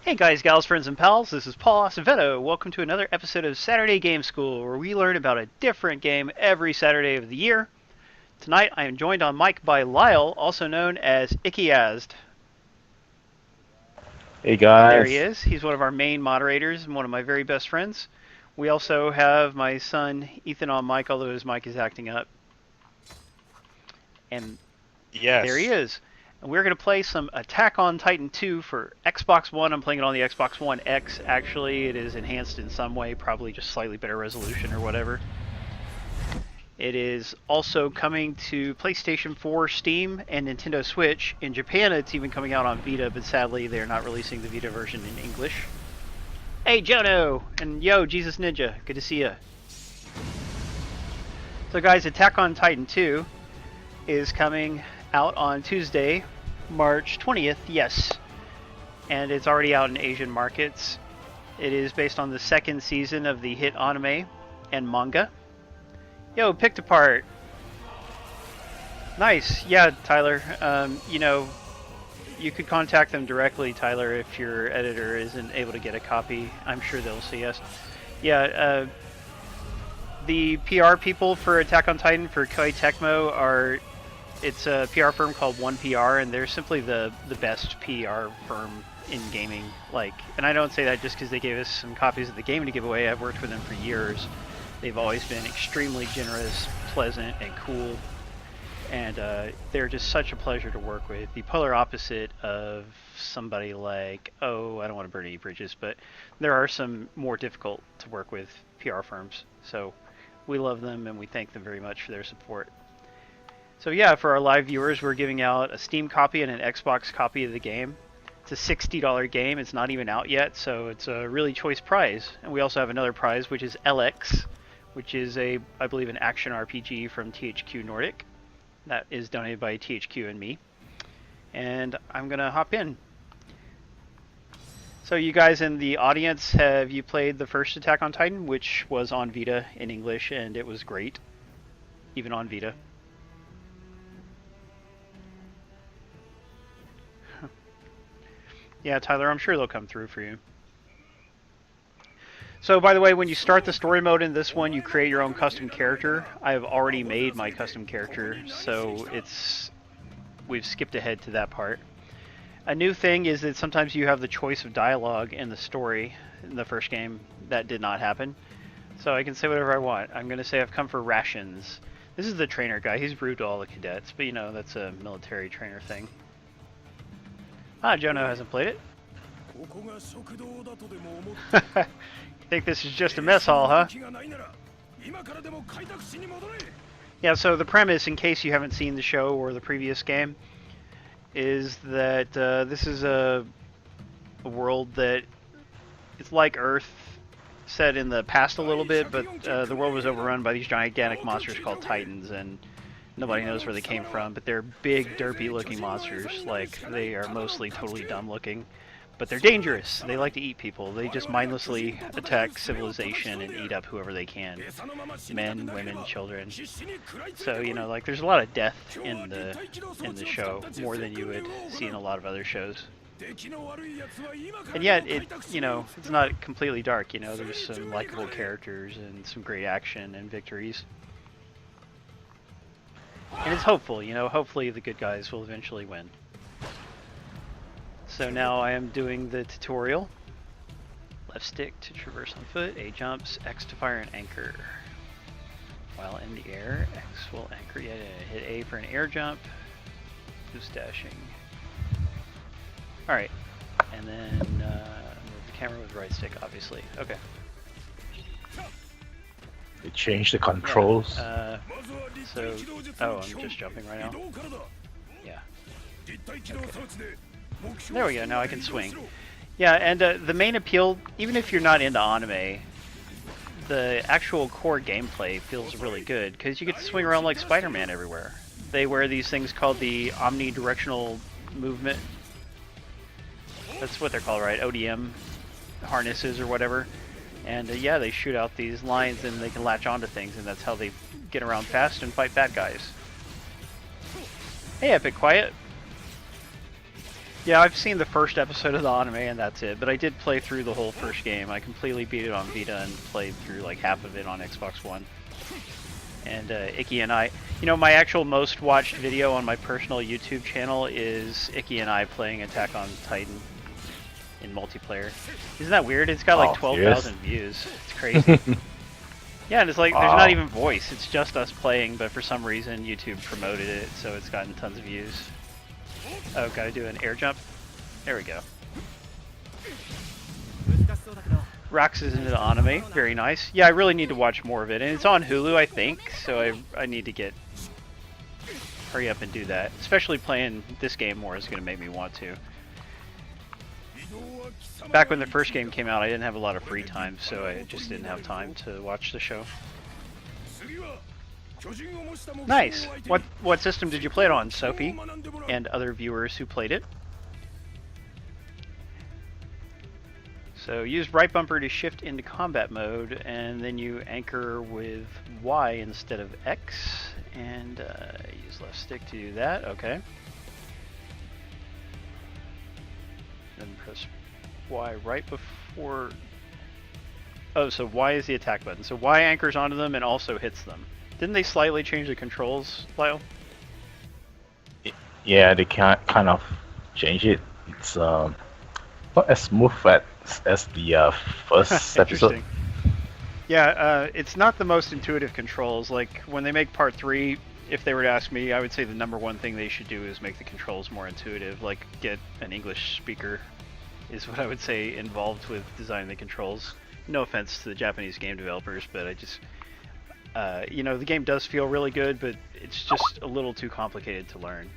Hey guys, gals, friends, and pals, this is Paul Acevedo. Welcome to another episode of Saturday Game School, where we learn about a different game every Saturday of the year. Tonight I am joined on mic by Lyle, also known as Ikiazd. Hey There he guys. is. He's one of our main moderators and one of my very best friends. We also have my son Ethan on mic, although his mic is acting up. And there he Yes. is. And we're going to play some Attack on Titan 2 for Xbox One. I'm playing it on the Xbox One X, actually. It is enhanced in some way, probably just slightly better resolution or whatever. It is also coming to PlayStation 4, Steam, and Nintendo Switch. In Japan, it's even coming out on Vita, but sadly, they're not releasing the Vita version in English. Hey, Jono! And yo, Jesus Ninja. Good to see ya. So guys, Attack on Titan 2 is coming out on Tuesday, March 20th, yes. And it's already out in Asian markets. It is based on the second season of the hit anime and manga. Yo, picked apart. Nice. Yeah, Tyler. You could contact them directly, Tyler, if your editor isn't able to get a copy. I'm sure they'll see us. Yeah, the PR people for Attack on Titan for Koei Tecmo are... It's a PR firm called 1PR, and they're simply the best PR firm in gaming. And I don't say that just because they gave us some copies of the game to give away. I've worked with them for years. They've always been extremely generous, pleasant, and cool. And they're just such a pleasure to work with. The polar opposite of somebody like, I don't want to burn any bridges, but there are some more difficult to work with PR firms. So we love them, and we thank them very much for their support. So yeah, for our live viewers, we're giving out a Steam copy and an Xbox copy of the game. It's a $60 game. It's not even out yet, so it's a really choice prize. And we also have another prize, which is LX, which is I believe, an action RPG from THQ Nordic. That is donated by THQ and me. And I'm going to hop in. So you guys in the audience, have you played the first Attack on Titan, which was on Vita in English, and it was great, even on Vita? Yeah, Tyler, I'm sure they'll come through for you. So, by the way, when you start the story mode in this one, you create your own custom character. I have already made my custom character, so we've skipped ahead to that part. A new thing is that sometimes you have the choice of dialogue in the story. In the first game, that did not happen. So I can say whatever I want. I'm going to say I've come for rations. This is the trainer guy. He's rude to all the cadets, but that's a military trainer thing. Jono hasn't played it. You think this is just a mess hall, huh? Yeah, so the premise, in case you haven't seen the show or the previous game, is that this is a world that it's like Earth, set in the past a little bit, but the world was overrun by these gigantic monsters called Titans, and nobody knows where they came from, but they're big, derpy-looking monsters. They are mostly totally dumb-looking, but they're dangerous. They like to eat people. They just mindlessly attack civilization and eat up whoever they can. Men, women, children. So, there's a lot of death in the show, more than you would see in a lot of other shows. And yet, it's not completely dark, there's some likable characters and some great action and victories. And it's hopeful, hopefully the good guys will eventually win. So now I am doing the tutorial. Left stick to traverse on foot, A jumps, X to fire and anchor. While in the air, X will anchor. Yeah, hit A for an air jump. Boost dashing. Alright, and then move the camera with the right stick, obviously. Okay. They changed the controls. Yeah, I'm just jumping right now. Yeah. Okay. There we go, now I can swing. Yeah, and the main appeal, even if you're not into anime, the actual core gameplay feels really good, because you get to swing around like Spider-Man everywhere. They wear these things called the omnidirectional movement. That's what they're called, right? ODM harnesses or whatever. And yeah, they shoot out these lines and they can latch onto things, and that's how they get around fast and fight bad guys. Hey, Epic Quiet. Yeah, I've seen the first episode of the anime and that's it, but I did play through the whole first game. I completely beat it on Vita and played through like half of it on Xbox One. And Icky and I, you know, my actual most watched video on my personal YouTube channel is Icky and I playing Attack on Titan in multiplayer. Isn't that weird? It's got like 12,000 views. It's crazy. Yeah, and it's like there's not even voice. It's just us playing, but for some reason YouTube promoted it, so it's gotten tons of views. Oh, gotta do an air jump. There we go. Rox is into the anime. Very nice. Yeah, I really need to watch more of it, and it's on Hulu, I think. So I need to hurry up and do that. Especially playing this game more is gonna make me want to. Back when the first game came out, I didn't have a lot of free time, so I just didn't have time to watch the show. Nice. What system did you play it on, Sophie, and other viewers who played it? So use right bumper to shift into combat mode, and then you anchor with Y instead of X, and use left stick to do that. Okay. Then press Y right before. Oh, so Y is the attack button. So Y anchors onto them and also hits them. Didn't they slightly change the controls, Lyle? Yeah, they kind of change it. It's not as smooth as the first episode. Yeah, it's not the most intuitive controls. Like when they make Part 3, if they were to ask me, I would say the #1 thing they should do is make the controls more intuitive. Like get an English speaker is what I would say involved with designing the controls. No offense to the Japanese game developers, but I just, you know, the game does feel really good, but it's just a little too complicated to learn.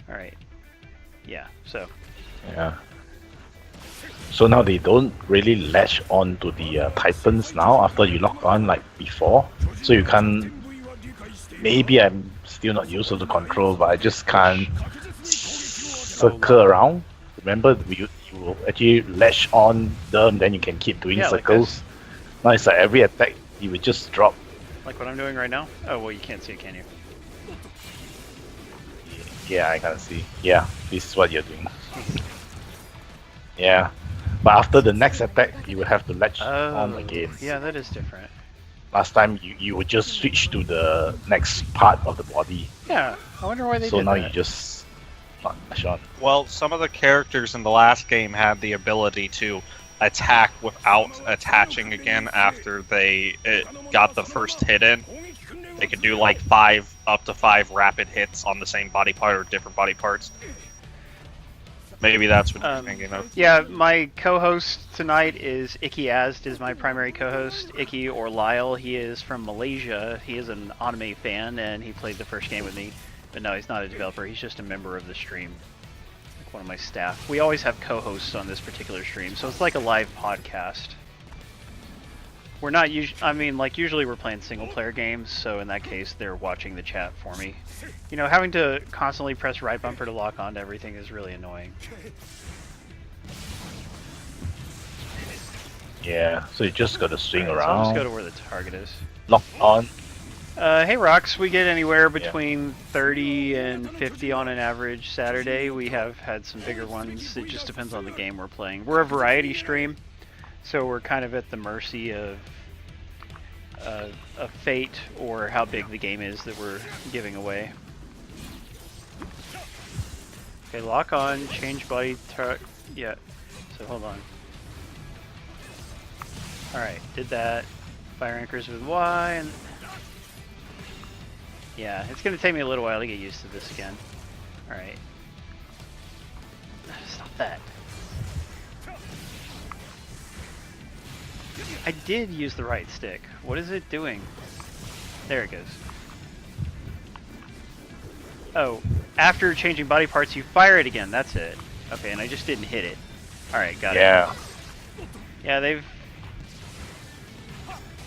Alright. Yeah, so. Yeah. So now they don't really latch on to the Titans now after you lock on like before. So you can't. Maybe I'm still not used to the control, but I just can't circle around. Remember, you actually latch on them, then you can keep doing circles. Like now it's like every attack, you would just drop. Like what I'm doing right now? Oh, well, you can't see it, can you? Yeah, I can see. Yeah, this is what you're doing. Yeah, but after the next attack, you will have to latch on again. Yeah, that is different. Last time, you would just switch to the next part of the body. Yeah, I wonder why they did that. So now you just latch on. Well, some of the characters in the last game had the ability to attack without attaching again after they got the first hit in. They could do like up to 5 rapid hits on the same body part or different body parts. Maybe that's what you're thinking of. Yeah, my co-host tonight is Icky Azd, is my primary co-host. Icky, or Lyle, he is from Malaysia. He is an anime fan, and he played the first game with me. But no, he's not a developer. He's just a member of the stream. Like one of my staff. We always have co-hosts on this particular stream, so it's like a live podcast. We're not usually we're playing single-player games, so in that case, they're watching the chat for me. You know, having to constantly press right bumper to lock onto everything is really annoying. Yeah, so you just gotta swing around. So I'll just go to where the target is. Lock on. Hey Rox, we get anywhere between 30 and 50 on an average Saturday. We have had some bigger ones. It just depends on the game we're playing. We're a variety stream, so we're kind of at the mercy of fate or how big the game is that we're giving away. Okay, lock on, change body, yeah, so hold on. Alright, did that. Fire anchors with Y, and yeah, it's going to take me a little while to get used to this again. Alright. Stop that. I did use the right stick. What is it doing? There it goes. Oh, after changing body parts, you fire it again. That's it. Okay, and I just didn't hit it. Alright, got it. Yeah, they've...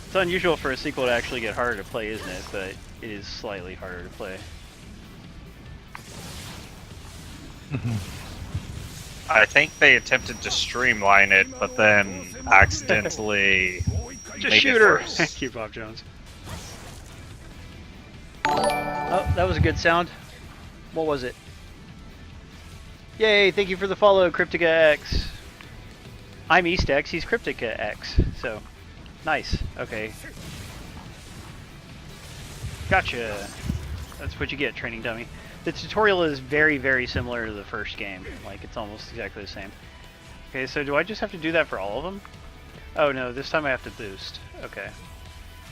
It's unusual for a sequel to actually get harder to play, isn't it? But it is slightly harder to play. I think they attempted to streamline it, but then accidentally Just made shoot it her! worse. Thank you, Bob Jones. Oh, that was a good sound. What was it? Yay! Thank you for the follow, Cryptica X. I'm East X. He's Cryptica X. So, nice. Okay. Gotcha. That's what you get, training dummy. The tutorial is very, very similar to the first game. Like, it's almost exactly the same. Okay, so do I just have to do that for all of them? Oh no, this time I have to boost. Okay.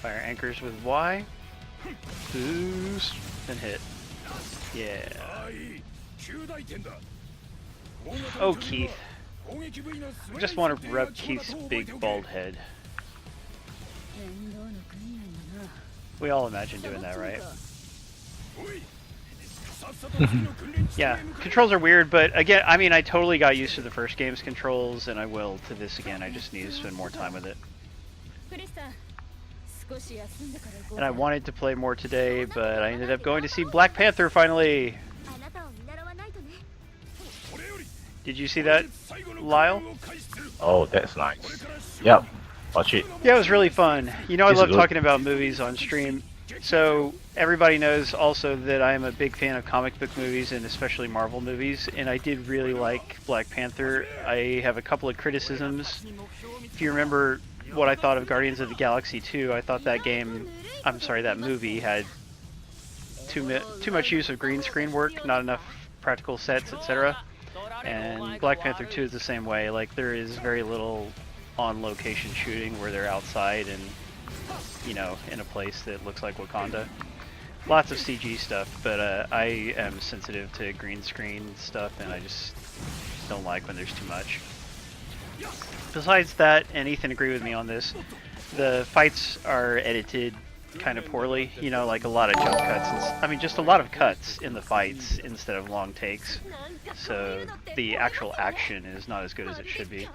Fire anchors with Y. Boost. Then hit. Yeah. Oh, Keith. I just want to rub Keith's big bald head. We all imagine doing that, right? Yeah, controls are weird, but again, I mean, I totally got used to the first game's controls, and I will to this again. I just need to spend more time with it. And I wanted to play more today, but I ended up going to see Black Panther finally. Did you see that, Lyle? Oh, that's nice. Yep, watch it. Yeah, it was really fun. You know, I It's love good. talking about movies on stream. So everybody knows also that I am a big fan of comic book movies and especially Marvel movies, and I did really like Black Panther. I have a couple of criticisms. If you remember what I thought of Guardians of the Galaxy 2, I thought that movie had too much use of green screen work, not enough practical sets, etc. And Black Panther 2 is the same way. Like, there is very little on location shooting where they're outside and, you know, in a place that looks like Wakanda. Lots of CG stuff, but I am sensitive to green screen stuff, and I just don't like when there's too much. Besides that, and Ethan agreed with me on this, the fights are edited kind of poorly. You know, like a lot of jump cuts. I mean, just a lot of cuts in the fights instead of long takes. So the actual action is not as good as it should be.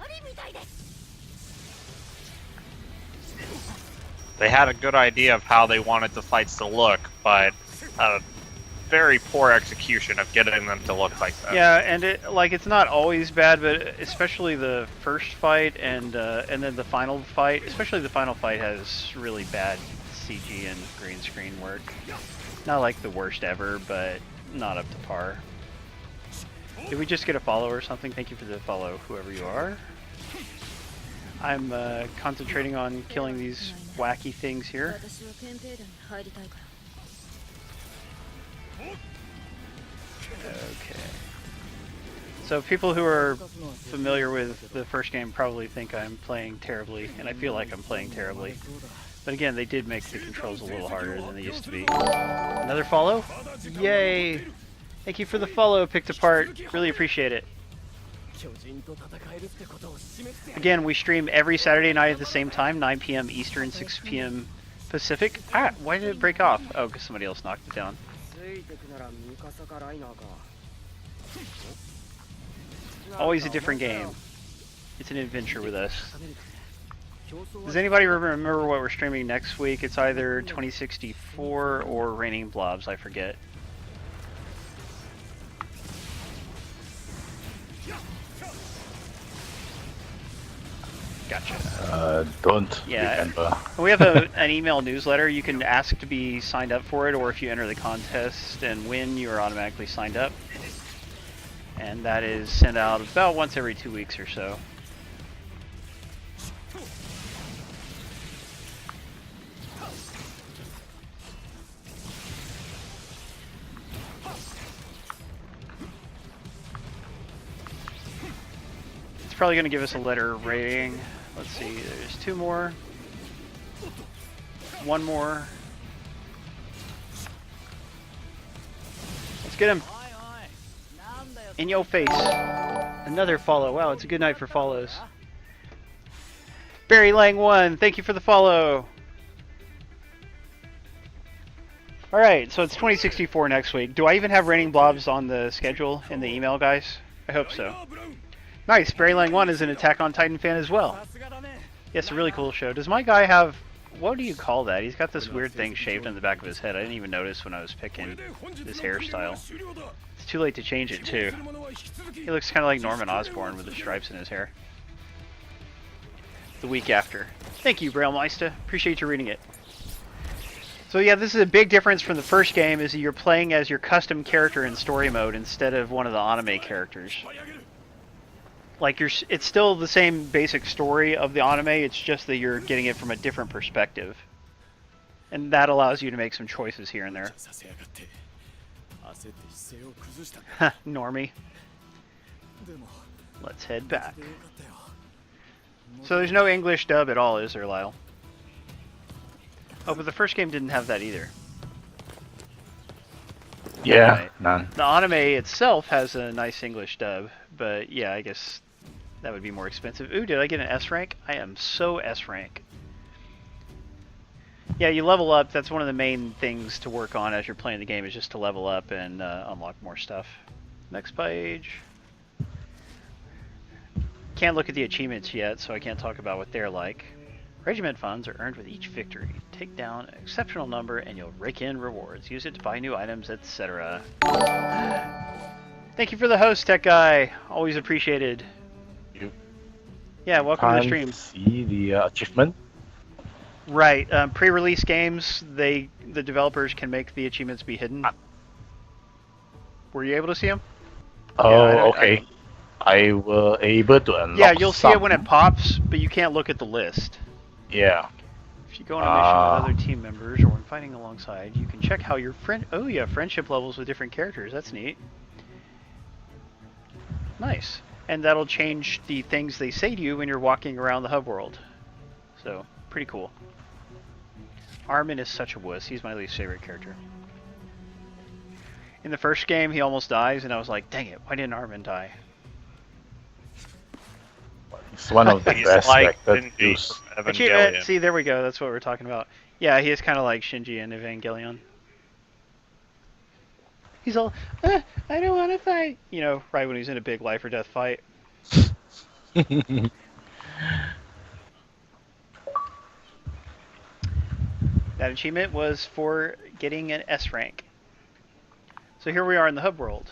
They had a good idea of how they wanted the fights to look, but a very poor execution of getting them to look like that. Yeah, and it's not always bad, but especially the first fight and then the final fight. Especially the final fight has really bad CG and green screen work. Not like the worst ever, but not up to par. Did we just get a follow or something? Thank you for the follow, whoever you are. I'm concentrating on killing these wacky things here. Okay. So people who are familiar with the first game probably think I'm playing terribly, and I feel like I'm playing terribly. But again, they did make the controls a little harder than they used to be. Another follow? Yay! Thank you for the follow, Picked Apart. Really appreciate it. Again, we stream every Saturday night at the same time, 9 p.m. Eastern, 6 p.m. Pacific. Ah, why did it break off? Oh, because somebody else knocked it down. Always a different game. It's an adventure with us. Does anybody remember what we're streaming next week? It's either 2064 or Raining Blobs, I forget. Gotcha. Don't Yeah. remember. We have an email newsletter. You can ask to be signed up for it, or if you enter the contest and win, you are automatically signed up. And that is sent out about once every 2 weeks or so. It's probably going to give us a letter rating. Let's see, there's 2 more. 1 more. Let's get him. In your face. Another follow. Wow, it's a good night for follows. Barry Lang 1, thank you for the follow. Alright, so it's 2064 next week. Do I even have Raining Blobs on the schedule in the email, guys? I hope so. Nice, Barry Lang 1 is an Attack on Titan fan as well. Yes, a really cool show. Does my guy have... what do you call that? He's got this weird thing shaved on the back of his head. I didn't even notice when I was picking this hairstyle. It's too late to change it, too. He looks kind of like Norman Osborn with the stripes in his hair. The week after. Thank you, Braillemeister. Appreciate you reading it. So yeah, this is a big difference from the first game, is that you're playing as your custom character in story mode instead of one of the anime characters. Like it's still the same basic story of the anime, it's just that you're getting it from a different perspective. And that allows you to make some choices here and there. Normie. Let's head back. So there's no English dub at all, is there, Lyle? Oh, but the first game didn't have that either. Yeah, Right. none. The anime itself has a nice English dub, but yeah, I guess that would be more expensive. Ooh, did I get an S rank? I am so S rank. Yeah, you level up. That's one of the main things to work on as you're playing the game, is just to level up and unlock more stuff. Next page. Can't look at the achievements yet, so I can't talk about what they're like. Regiment funds are earned with each victory. Take down an exceptional number and you'll rake in rewards. Use it to buy new items, etc. Thank you for the host, Tech Guy. Always appreciated. Yeah, welcome to the stream. See the achievement? Right. Pre-release games, the developers can make the achievements be hidden. Were you able to see them? Oh, Yeah, okay. I were able to unlock. Yeah, you'll see some. it when it pops, but you can't look at the list. Yeah. If you go on a mission with other team members or when fighting alongside, you can check how your friendship levels with different characters. That's neat. Nice. And that'll change the things they say to you when you're walking around the hub world. So, pretty cool. Armin is such a wuss. He's my least favorite character. In the first game, he almost dies, and I was like, dang it, why didn't Armin die? It's one of the He's best like characters. Shinji from Evangelion. See, there we go. That's what we're talking about. Yeah, he is kind of like Shinji in Evangelion. He's all, I don't want to fight. You know, right when he's in a big life or death fight. That achievement was for getting an S rank. So here we are in the hub world.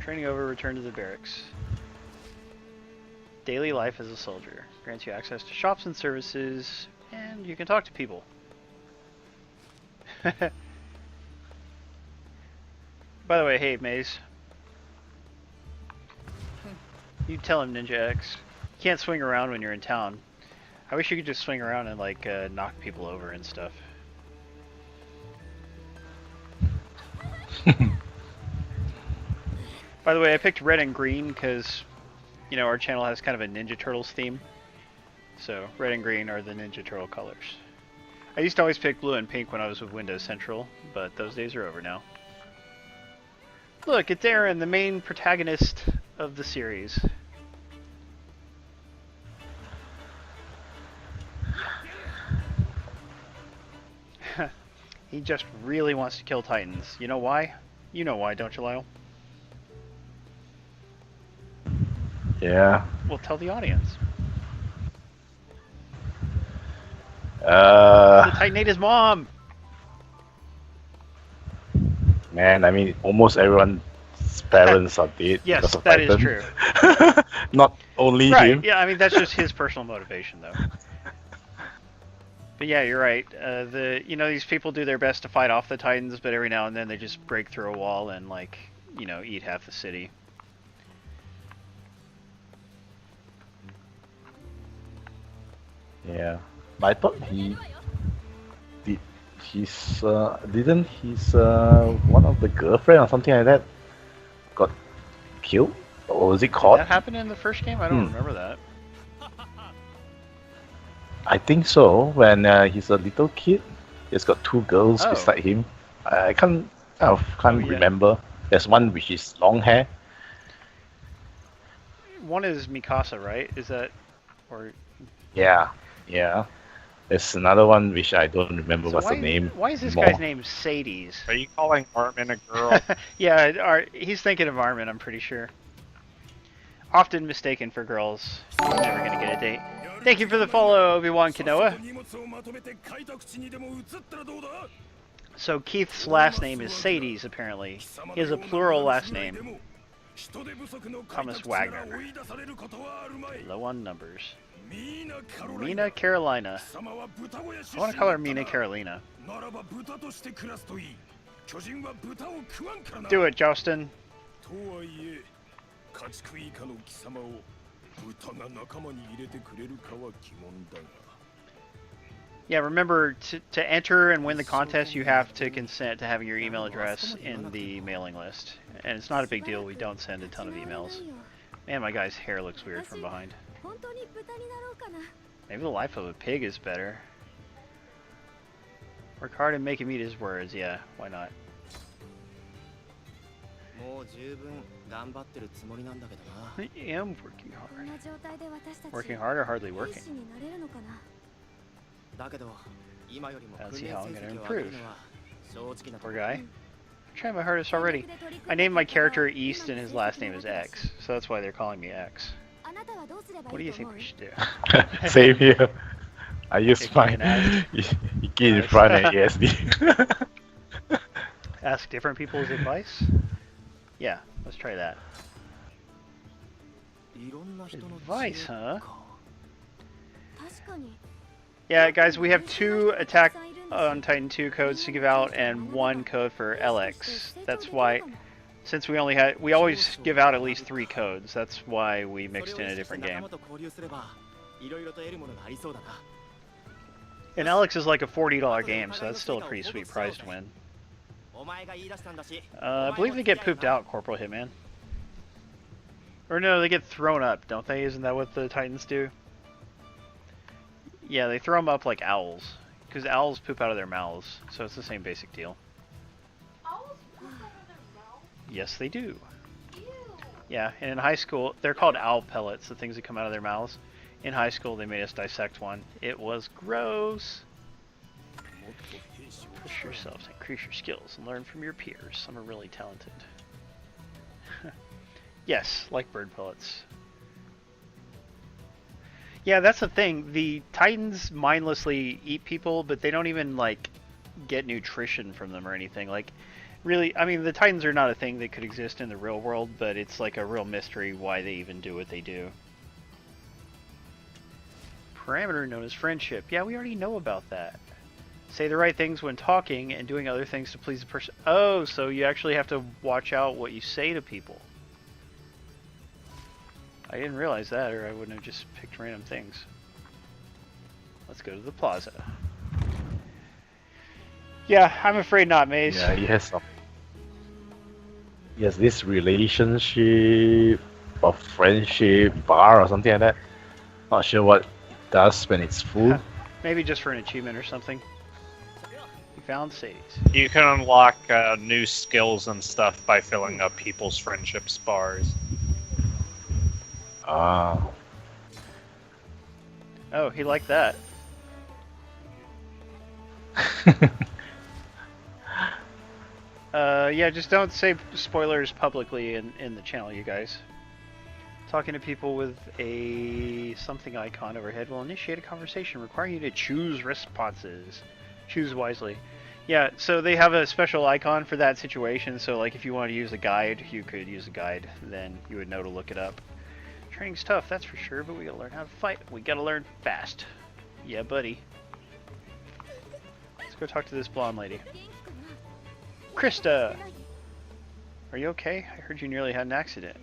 Training over, return to the barracks. Daily life as a soldier. Grants you access to shops and services, and you can talk to people. By the way, hey Maze. You tell him, Ninja X. You can't swing around when you're in town. I wish you could just swing around and like knock people over and stuff. By the way, I picked red and green because, you know, our channel has kind of a Ninja Turtles theme. So red and green are the Ninja Turtle colors. I used to always pick blue and pink when I was with Windows Central, but those days are over now. Look, it's Aaron, the main protagonist of the series. He just really wants to kill Titans. You know why? You know why, don't you, Lyle? Yeah. Well, tell the audience. To Titanate his mom! Man, I mean, almost everyone's parents are dead. Yes, because of that is Titan. true. Not only Right, him. yeah, I mean, that's just his personal motivation, though. But yeah, you're right. You know, these people do their best to fight off the Titans, but every now and then they just break through a wall and, like, you know, eat half the city. Yeah. But I thought he did didn't his one of the girlfriend or something like that got killed? Or was it caught? That happened in the first game? I don't remember that. I think so. When he's a little kid, he's got two girls Oh. beside him. I can't yeah. remember. There's one which is long hair. One is Mikasa, right? Is that... or... Yeah. There's another one which I don't remember So what's the name. Why is this more. guy's name Sadie's? Are you calling Armin a girl? Yeah, he's thinking of Armin, I'm pretty sure. Often mistaken for girls. Never gonna get a date. Thank you for the follow, Obi-Wan Kenoa. So Keith's last name is Sadie's, apparently. He has a plural last name. Thomas Wagner. Low on numbers. Mina Carolina. I want to call her Mina Carolina. Do it, Justin. Yeah, remember, to enter and win the contest, you have to consent to having your email address in the mailing list. And it's not a big deal, we don't send a ton of emails. Man, my guy's hair looks weird from behind. Maybe the life of a pig is better. Work hard and make him eat his words, yeah, why not? I am working hard. Working hard or hardly working? I don't see how I'm going to improve. Poor guy. I'm trying my hardest already. I named my character East and his last name is X, so that's why they're calling me X. What do you think we should do? Same here. I use my key in front and ESD. Ask different people's advice? Yeah, let's try that. Advice, huh? Yeah, guys, we have 2 Attack on Titan 2 codes to give out and 1 code for LX. That's why, since we always give out at least 3 codes. That's why we mixed in a different game. And LX is like a $40 game, so that's still a pretty sweet prize to win. I believe they get pooped out, Corporal Hitman. Or no, they get thrown up, don't they? Isn't that what the Titans do? Yeah, they throw them up like owls. Because owls poop out of their mouths, so it's the same basic deal. Owls poop out of their mouth? Yes, they do. Ew. Yeah, and in high school, they're called owl pellets, the things that come out of their mouths. In high school, they made us dissect one. It was gross. Push yourself to increase your skills and learn from your peers. Some are really talented. Yes, like bird pellets. Yeah, that's the thing. The Titans mindlessly eat people, but they don't even, like, get nutrition from them or anything. Like, really, I mean, the Titans are not a thing that could exist in the real world, but it's, like, a real mystery why they even do what they do. Parameter known as friendship. Yeah, we already know about that. Say the right things when talking and doing other things to please the person. Oh, so you actually have to watch out what you say to people. I didn't realize that, or I wouldn't have just picked random things. Let's go to the plaza. Yeah, I'm afraid not, Maze. Yeah, he has some. He has this relationship or friendship bar or something like that. Not sure what it does when it's full. Maybe just for an achievement or something. You found Sadie's. You can unlock new skills and stuff by filling up people's friendship bars. Ah. Oh, he liked that. Yeah, just don't say spoilers publicly in the channel, you guys. Talking to people with a something icon overhead will initiate a conversation requiring you to choose responses. Choose wisely. Yeah, so they have a special icon for that situation, so like if you want to use a guide, you could use a guide, then you would know to look it up. Training's tough, that's for sure, but we gotta learn how to fight. We gotta learn fast. Yeah, buddy. Let's go talk to this blonde lady. Krista! Are you okay? I heard you nearly had an accident.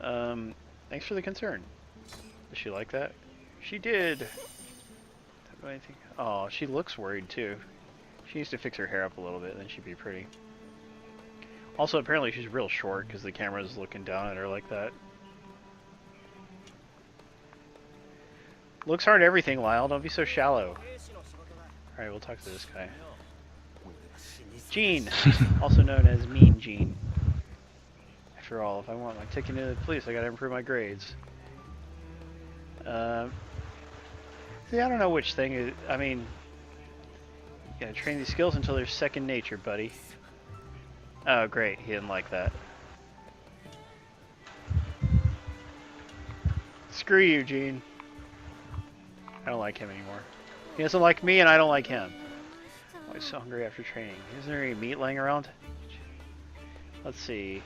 Thanks for the concern. Does she like that? She did! Oh, she looks worried too. She needs to fix her hair up a little bit, then she'd be pretty. Also, apparently she's real short because the camera's looking down at her like that. Looks hard at everything, Lyle. Don't be so shallow. Alright, we'll talk to this guy. Gene, also known as Mean Gene. After all, if I want my ticket into the police, I gotta improve my grades. See, I don't know which thing is. I mean, you gotta train these skills until they're second nature, buddy. Oh, great. He didn't like that. Screw you, Gene. I don't like him anymore. He doesn't like me, and I don't like him. I'm always so hungry after training. Isn't there any meat laying around? Let's see.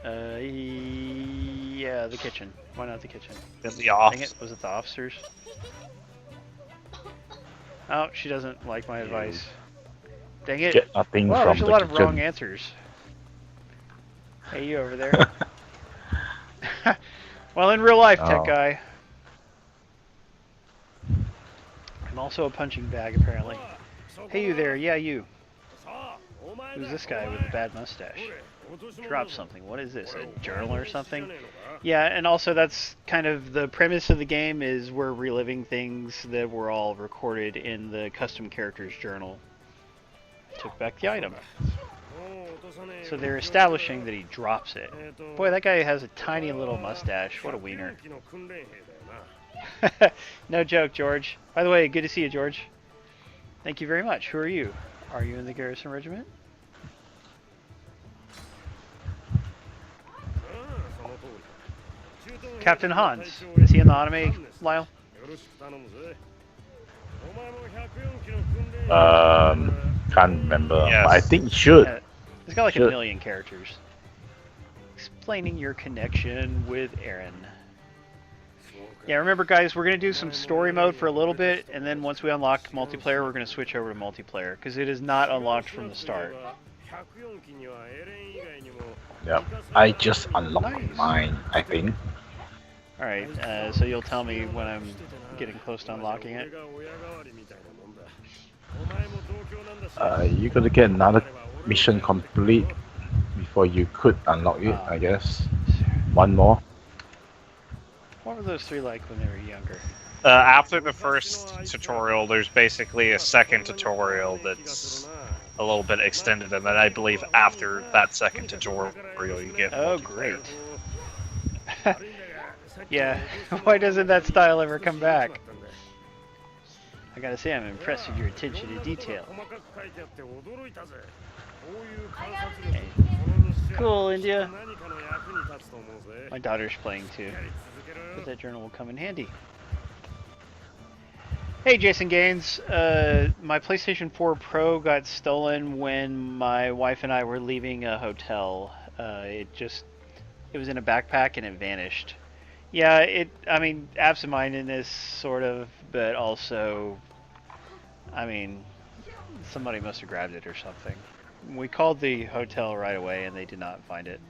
Yeah, the kitchen. Why not the kitchen? In the Dang office. it, was it the officers? Oh, she doesn't like my advice. Dang it. Get nothing Wow, from there's a the lot of kitchen. wrong answers. Hey, you over there. Well, in real life, tech Oh. guy. I'm also a punching bag, apparently. Hey, you there. Yeah, you. Who's this guy with the bad mustache? Drop something. What is this? A journal or something? Yeah, and also that's kind of the premise of the game is we're reliving things that were all recorded in the custom character's journal. Took back the item. So they're establishing that he drops it. Boy, that guy has a tiny little mustache. What a wiener. No joke, George. By the way, good to see you, George. Thank you very much. Who are you? Are you in the Garrison Regiment? Captain Hans. Is he in the anime, Lyle? Can't remember. Yes. But I think it should. He's got like a Sure. million characters. Explaining your connection with Aaron. Yeah, remember guys, we're going to do some story mode for a little bit, and then once we unlock multiplayer, we're going to switch over to multiplayer, because it is not unlocked from the start. Yeah. I just unlocked Nice. mine, I think. Alright, so you'll tell me when I'm getting close to unlocking it. You gotta get another mission complete before you could unlock it, I guess. One more. What were those three like when they were younger? After the first tutorial, there's basically a second tutorial that's a little bit extended, and then I believe after that second tutorial, you get Oh, multiplayer. great. Yeah, why doesn't that style ever come back? I gotta say, I'm impressed with your attention to detail. Hey. Cool, India. My daughter's playing too. But that journal will come in handy. Hey, Jason Gaines. My PlayStation 4 Pro got stolen when my wife and I were leaving a hotel. It was in a backpack and it vanished. Yeah, I mean, absent-mindedness, sort of, but also, I mean, somebody must have grabbed it or something. We called the hotel right away and they did not find it.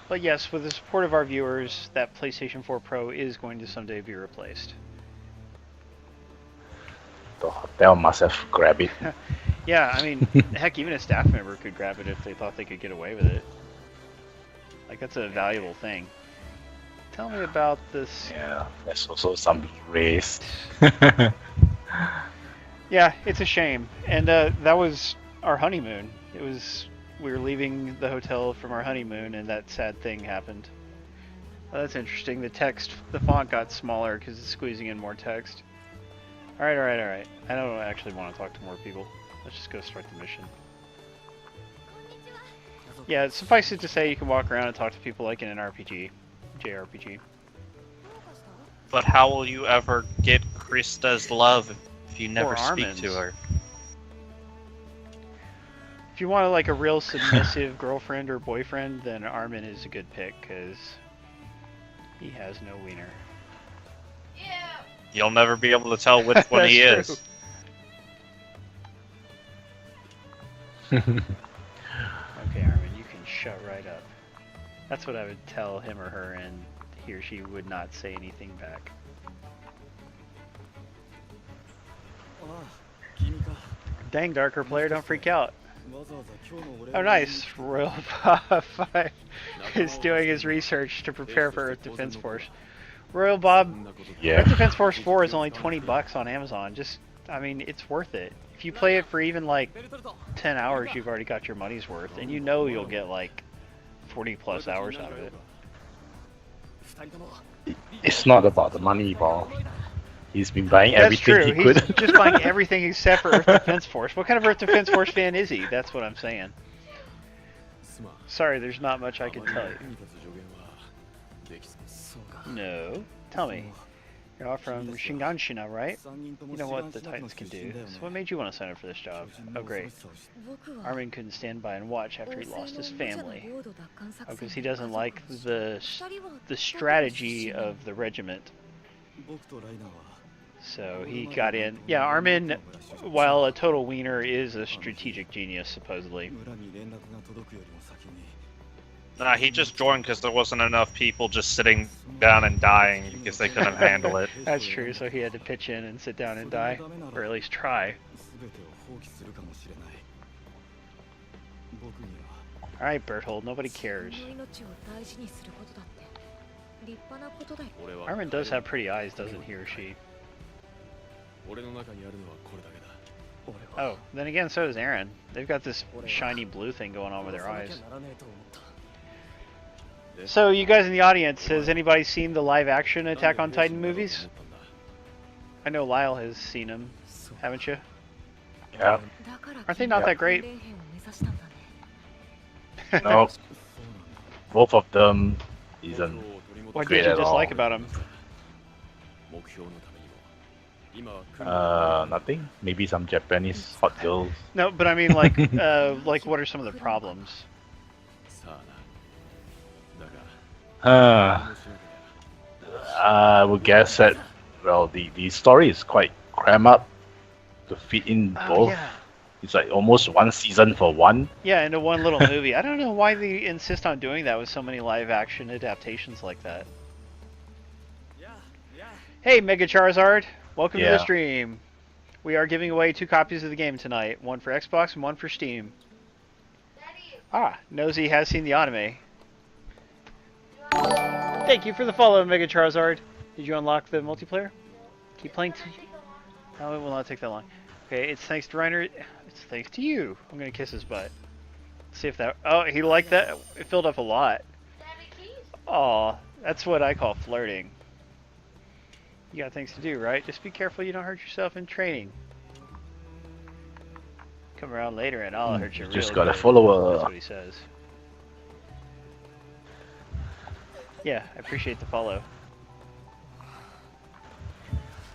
But yes, with the support of our viewers, that PlayStation 4 Pro is going to someday be replaced. The hotel must have grabbed it. Yeah, I mean, heck, even a staff member could grab it if they thought they could get away with it. Like, that's a valuable thing. Tell me about this. Yeah, there's also some race. Yeah, it's a shame. And that was our honeymoon. We were leaving the hotel from our honeymoon, and that sad thing happened. Oh, that's interesting. The font got smaller because it's squeezing in more text. Alright. I don't actually want to talk to more people. Let's just go start the mission. Yeah, suffice it to say, you can walk around and talk to people like in an RPG. JRPG. But how will you ever get Krista's love if you never Or speak Armin's. to her? If you want like a real submissive girlfriend or boyfriend, then Armin is a good pick, because he has no wiener. You'll never be able to tell which one he That's is. Okay, Armin, you can shut right up. That's what I would tell him or her, and he or she would not say anything back. Dang, Darker player, don't freak out. Oh, nice. Royal Bob 5 is doing his research to prepare for Earth Defense Force. Royal Bob, Yeah. Earth Defense Force 4 is only 20 bucks on Amazon. I mean, it's worth it. If you play it for even like 10 hours, you've already got your money's worth, and you know you'll get like 40 plus hours out of it. It's not about the money, ball. He's been buying That's everything true. he He's could. just buying everything except for Earth Defense Force. What kind of Earth Defense Force fan is he? That's what I'm saying. Sorry, there's not much I can tell you. No. Tell me. You're all from Shinganshina, right? You know what the Titans can do. So what made you want to sign up for this job? Oh, great. Armin couldn't stand by and watch after he lost his family. Oh, because he doesn't like the strategy of the regiment. So he got in. Yeah, Armin, while a total wiener, is a strategic genius, supposedly. Nah, he just joined because there wasn't enough people just sitting down and dying because they couldn't handle it. That's true, so he had to pitch in and sit down and die. Or at least try. Alright, Berthold, nobody cares. Armin does have pretty eyes, doesn't he or she? Oh, then again, so does Aaron. They've got this shiny blue thing going on with their eyes. So, you guys in the audience, has anybody seen the live-action Attack on Titan movies? I know Lyle has seen them, haven't you? Yeah. Aren't they not that great? No. Both of them isn't What great did you at dislike all. about them? Nothing. Maybe some Japanese hot girls. No, but I mean, like, like, what are some of the problems? I would guess that, well, the story is quite crammed up to fit in both. Yeah. It's like almost one season for one. Yeah, into one little movie. I don't know why they insist on doing that with so many live-action adaptations like that. Hey, Mega Charizard! Welcome to the Yeah. stream. We are giving away 2 copies of the game tonight. One for Xbox and one for Steam. Ah, Nosy has seen the anime. Thank you for the follow, Mega Charizard. Did you unlock the multiplayer? Keep playing. No, it will not take that long. Okay, it's thanks to Reiner. It's thanks to you. I'm gonna kiss his butt. See if that. Oh, he liked that. It filled up a lot. Aw, that's what I call flirting. You got things to do, right? Just be careful you don't hurt yourself in training. Come around later and I'll hurt you real Just got a good. follower. That's what he says. Yeah, I appreciate the follow.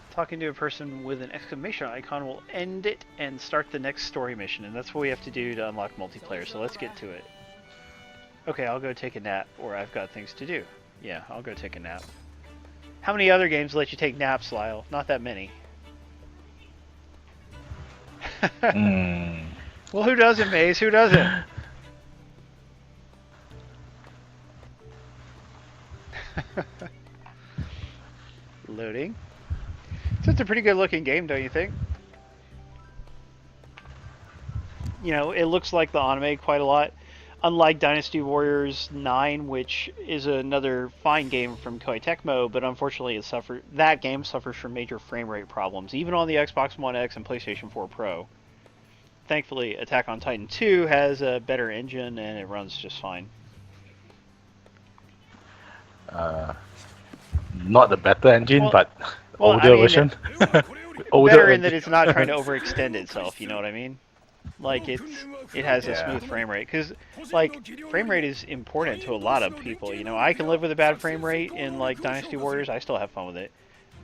Talking to a person with an exclamation icon will end it and start the next story mission, and that's what we have to do to unlock multiplayer, so let's get to it. Okay, I'll go take a nap, or I've got things to do. Yeah, I'll go take a nap. How many other games let you take naps, Lyle? Not that many. Well, who doesn't, Maze? Who doesn't? Loading. So it's a pretty good looking game, don't you think? You know, it looks like the anime quite a lot. Unlike Dynasty Warriors 9, which is another fine game from Koei Tecmo, but unfortunately that game suffers from major frame rate problems, even on the Xbox One X and PlayStation 4 Pro. Thankfully, Attack on Titan 2 has a better engine and it runs just fine. Not the better engine, Well- but well, older I mean, version. Better in that it's not trying to overextend itself, you know what I mean? Like, it has a Yeah. smooth frame rate, because, like, frame rate is important to a lot of people, you know? I can live with a bad frame rate in, like, Dynasty Warriors, I still have fun with it.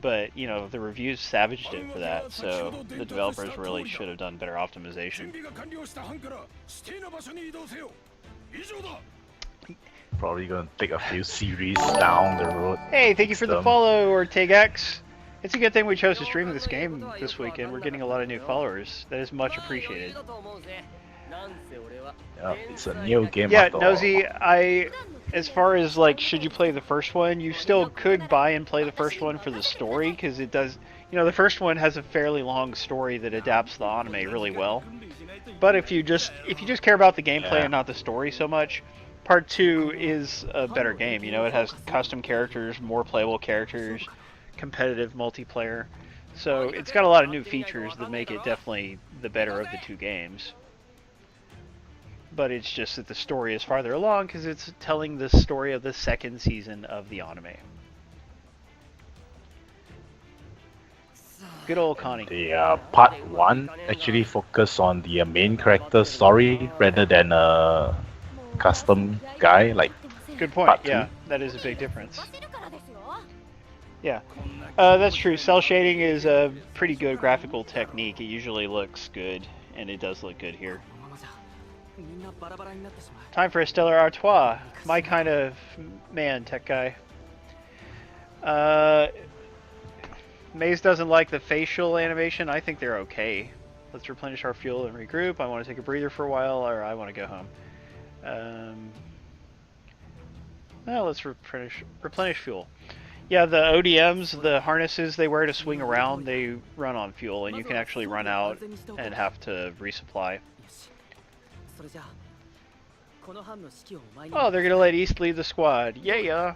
But, you know, the reviews savaged it for that, so the developers really should have done better optimization. Probably gonna take a few series down the road. Hey, thank you for the System. follow, OrtegX! It's a good thing we chose to stream this game this weekend. We're getting a lot of new followers. That is much appreciated. Yeah, it's a new game. Yeah, after all. Nosy, as far as, like, should you play the first one, you still could buy and play the first one for the story, because it does, you know, the first one has a fairly long story that adapts the anime really well. But if you just care about the gameplay Yeah. and not the story so much, Part 2 is a better game. You know, it has custom characters, more playable characters, competitive multiplayer. So it's got a lot of new features that make it definitely the better of the two games. But it's just that the story is farther along because it's telling the story of the second season of the anime. Good old Connie. The part 1 actually focus on the main character story rather than a custom guy like Good point. Part Yeah, two. that is a big difference. Yeah, that's true. Cell shading is a pretty good graphical technique. It usually looks good, and it does look good here. Time for a Stellar Artois. My kind of man, tech guy. Maze doesn't like the facial animation. I think they're okay. Let's replenish our fuel and regroup. I want to take a breather for a while, or I want to go home. Well, let's replenish fuel. Yeah, the ODMs, the harnesses they wear to swing around, they run on fuel, and you can actually run out and have to resupply. Oh, they're gonna let East lead the squad. Yeah.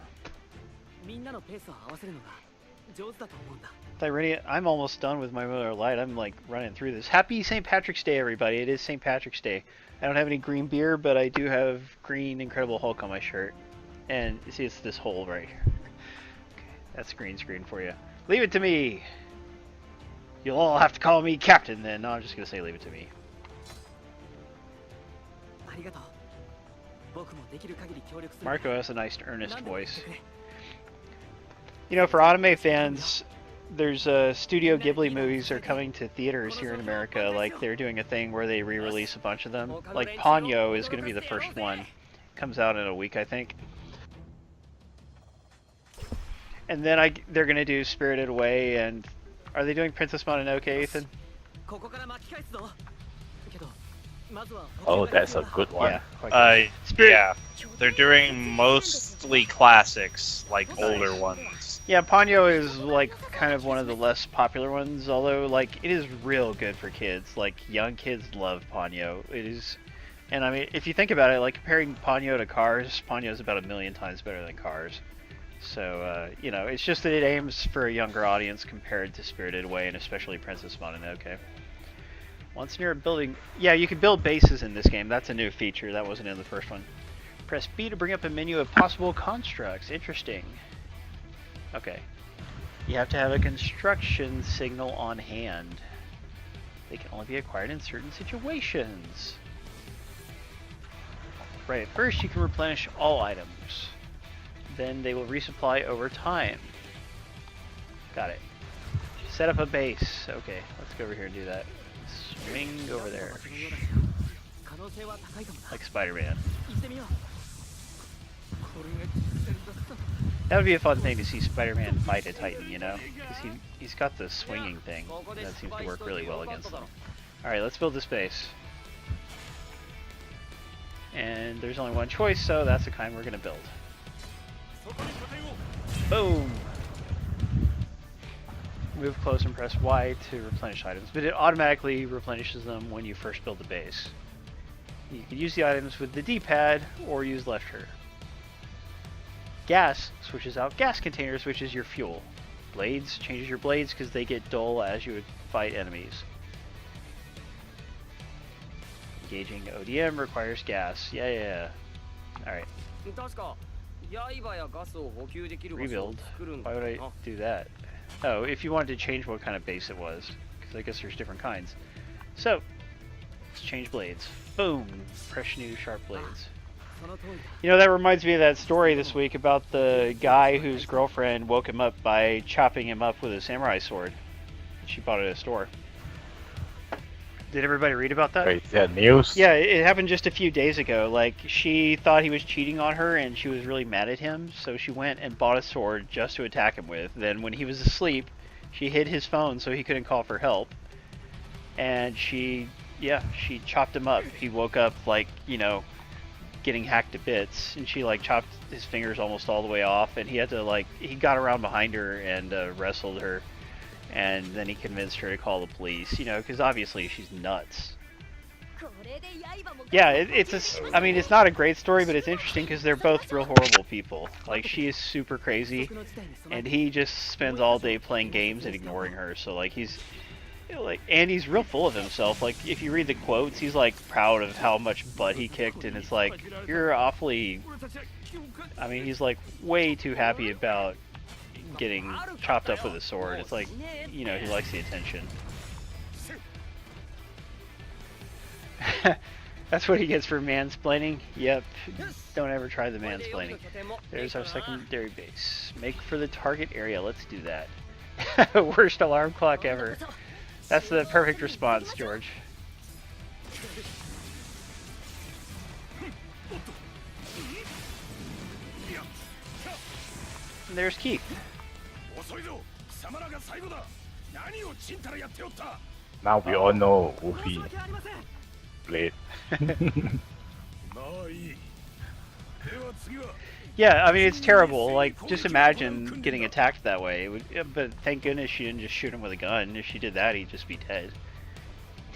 Tyrannia, I'm almost done with my Miller Lite. I'm like running through this. Happy St. Patrick's Day, everybody. It is St. Patrick's Day. I don't have any green beer, but I do have green Incredible Hulk on my shirt. And you see, it's this hole right here. Okay, that's green screen for you. Leave it to me. You'll all have to call me Captain then. No, I'm just going to say leave it to me. Marco has a nice earnest voice. You know, for anime fans, there's Studio Ghibli movies are coming to theaters here in America. Like, they're doing a thing where they re-release a bunch of them. Like, Ponyo is going to be the first one. Comes out in a week, I think. And then they're going to do Spirited Away, and... Are they doing Princess Mononoke, Ethan? Oh, that's a good one. Yeah. Yeah. They're doing mostly classics, like older ones. Yeah, Ponyo is like kind of one of the less popular ones, although like it is real good for kids. Like young kids love Ponyo. It is, and I mean, if you think about it, like comparing Ponyo to Cars, Ponyo is about 1,000,000 times better than Cars. So you know, it's just that it aims for a younger audience compared to Spirited Away and especially Princess Mononoke. Once near a building, yeah, you can build bases in this game. That's a new feature that wasn't in the first one. Press B to bring up a menu of possible constructs. Interesting. Okay. You have to have a construction signal on hand. They can only be acquired in certain situations. Right, first you can replenish all items. Then they will resupply over time. Got it. Set up a base. Okay, let's go over here and do that. Swing over there. Like Spider-Man. That would be a fun thing to see Spider-Man fight a Titan, you know? Because he's got the swinging thing. That seems to work really well against them. Alright, let's build this base. And there's only one choice, so that's the kind we're going to build. Boom! Move close and press Y to replenish items, but it automatically replenishes them when you first build the base. You can use the items with the D-pad or use left trigger. Gas switches out gas containers, which is your fuel. Blades changes your blades because they get dull as you would fight enemies. Engaging ODM requires gas. Yeah. Alright. Rebuild. Why would I do that? Oh, if you wanted to change what kind of base it was, because I guess there's different kinds. So, let's change blades. Boom! Fresh new sharp blades. You know, that reminds me of that story this week about the guy whose girlfriend woke him up by chopping him up with a samurai sword. She bought it at a store. Did everybody read about that? Wait, yeah, news? Yeah, it happened just a few days ago. Like, she thought he was cheating on her and she was really mad at him, so she went and bought a sword just to attack him with. Then when he was asleep, she hid his phone so he couldn't call for help. And she chopped him up. He woke up, like, you know, getting hacked to bits, and she, like, chopped his fingers almost all the way off, and he had to, like, he got around behind her and wrestled her. And then he convinced her to call the police, you know, because obviously she's nuts. Yeah, I mean, it's not a great story, but it's interesting because they're both real horrible people. Like, she is super crazy, and he just spends all day playing games and ignoring her. So, like, he's real full of himself. Like, if you read the quotes, he's, like, proud of how much butt he kicked, and it's like, you're awfully... I mean, he's, like, way too happy about getting chopped up with a sword. It's like, you know, he likes the attention. That's what he gets for mansplaining. Yep. Don't ever try the mansplaining. There's our secondary base. Make for the target area. Let's do that. Worst alarm clock ever. That's the perfect response, George. And there's Keith. Now we all know Wolfie played. Yeah, I mean, it's terrible. Like, just imagine getting attacked that way. It would, but thank goodness she didn't just shoot him with a gun. If she did that, he'd just be dead.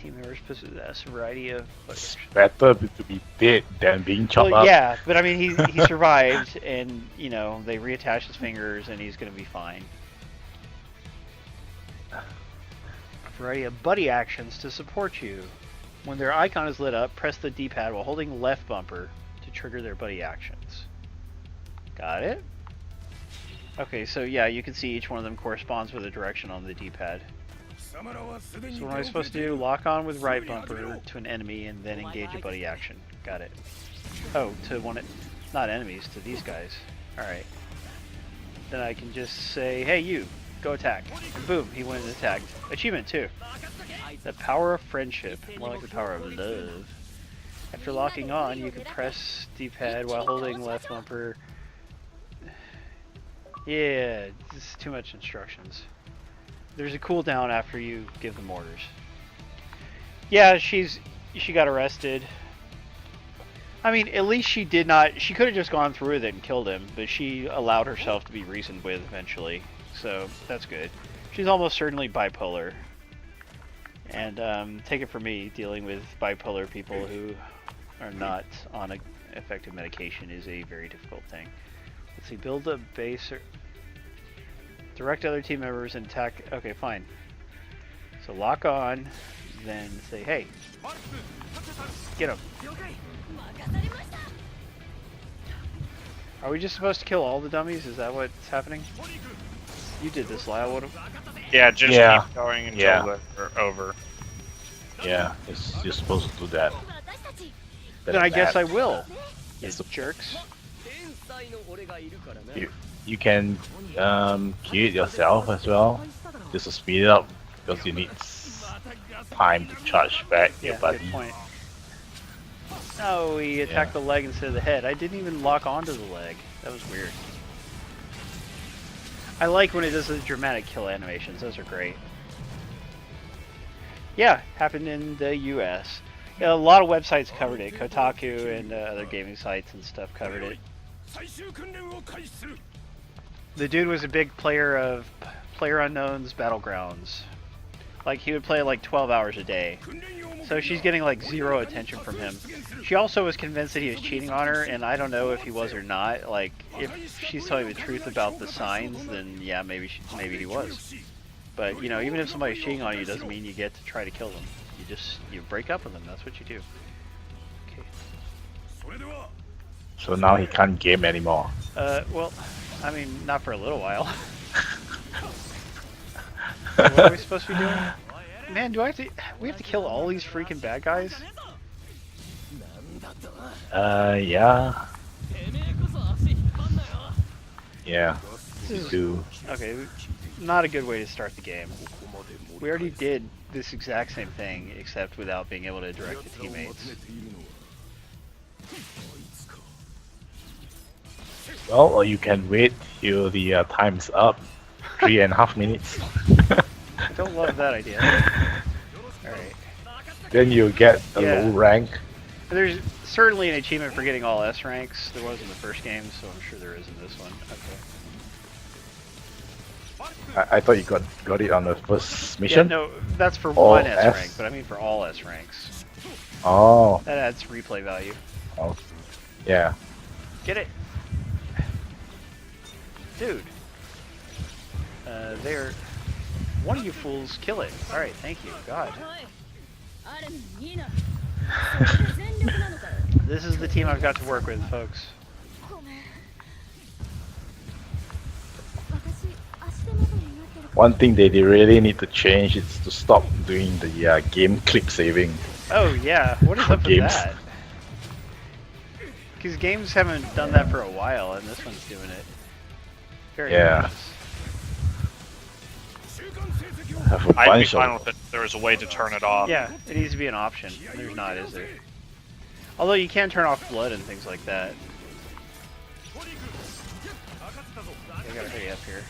Team members possess a variety of... It's better to be dead than being chopped Well, up. yeah, but I mean, he survived, and, you know, they reattached his fingers, and he's going to be fine. A variety of buddy actions to support you. When their icon is lit up, press the D-pad while holding left bumper to trigger their buddy actions. Got it? Okay, so yeah, you can see each one of them corresponds with a direction on the D-pad. So what am I supposed to do? Lock on with right bumper to an enemy and then engage a buddy action. Got it. Oh, to one, not enemies, to these guys. Alright. Then I can just say, hey you, go attack. And boom, he went and attacked. Achievement too. The power of friendship, more like the power of love. After locking on, you can press D-pad while holding left bumper. Yeah, this is too much instructions. There's a cooldown after you give them orders. Yeah, she got arrested. I mean, at least she did not, she could have just gone through with it and killed him, but she allowed herself to be reasoned with eventually. So, that's good. She's almost certainly bipolar. And take it from me, dealing with bipolar people who are not on a effective medication is a very difficult thing. Let's see, build a base or direct other team members and attack. Okay, fine. So lock on, then say, hey, get him. Are we just supposed to kill all the dummies? Is that what's happening? You did this, Lyle. What? Yeah, just Yeah. keep going until they're over. Yeah, you're supposed to do that. Then I guess I will. You jerks. You can kill it yourself as well, just to speed it up, because you need time to charge back your Yeah, buddy. good point. Oh, he attacked the leg instead of the head. I didn't even lock onto the leg. That was weird. I like when it does the dramatic kill animations. Those are great. Yeah, happened in the US. Yeah, a lot of websites covered it. Kotaku and other gaming sites and stuff covered it. The dude was a big player of PlayerUnknown's Battlegrounds. Like, he would play like 12 hours a day. So she's getting like zero attention from him. She also was convinced that he was cheating on her, and I don't know if he was or not. Like, if she's telling the truth about the signs, then yeah, maybe he was. But, you know, even if somebody's cheating on you, doesn't mean you get to try to kill them. You break up with them, that's what you do. Okay. So now he can't game anymore. Well, I mean, not for a little while. What are we supposed to be doing? Man, we have to kill all these freaking bad guys? Yeah. Yeah, you do. Okay, not a good way to start the game. We already did this exact same thing, except without being able to direct the teammates. Well, or you can wait till the time's up. 3.5 minutes. I don't love that idea. Alright. Then you get a Yeah. low rank. There's certainly an achievement for getting all S ranks. There was in the first game, so I'm sure there is in this one. Okay. I thought you got it on the first Yeah, mission. no, that's for All one S S? rank, but I mean for all S ranks. Oh. That adds replay value. Oh. Yeah. Get it! Dude. There. One of you fools kill it. Alright, thank you. God. This is the team I've got to work with, folks. One thing they really need to change is to stop doing the game clip saving. Oh yeah, what is For up with games. that? Because games haven't done that for a while, and this one's doing it. Very Yeah. nice. Have a I'd be bunch fine of. with it if there was a way to turn it off. Yeah, it needs to be an option. There's not, is there? Although you can turn off blood and things like that. I gotta hurry up here.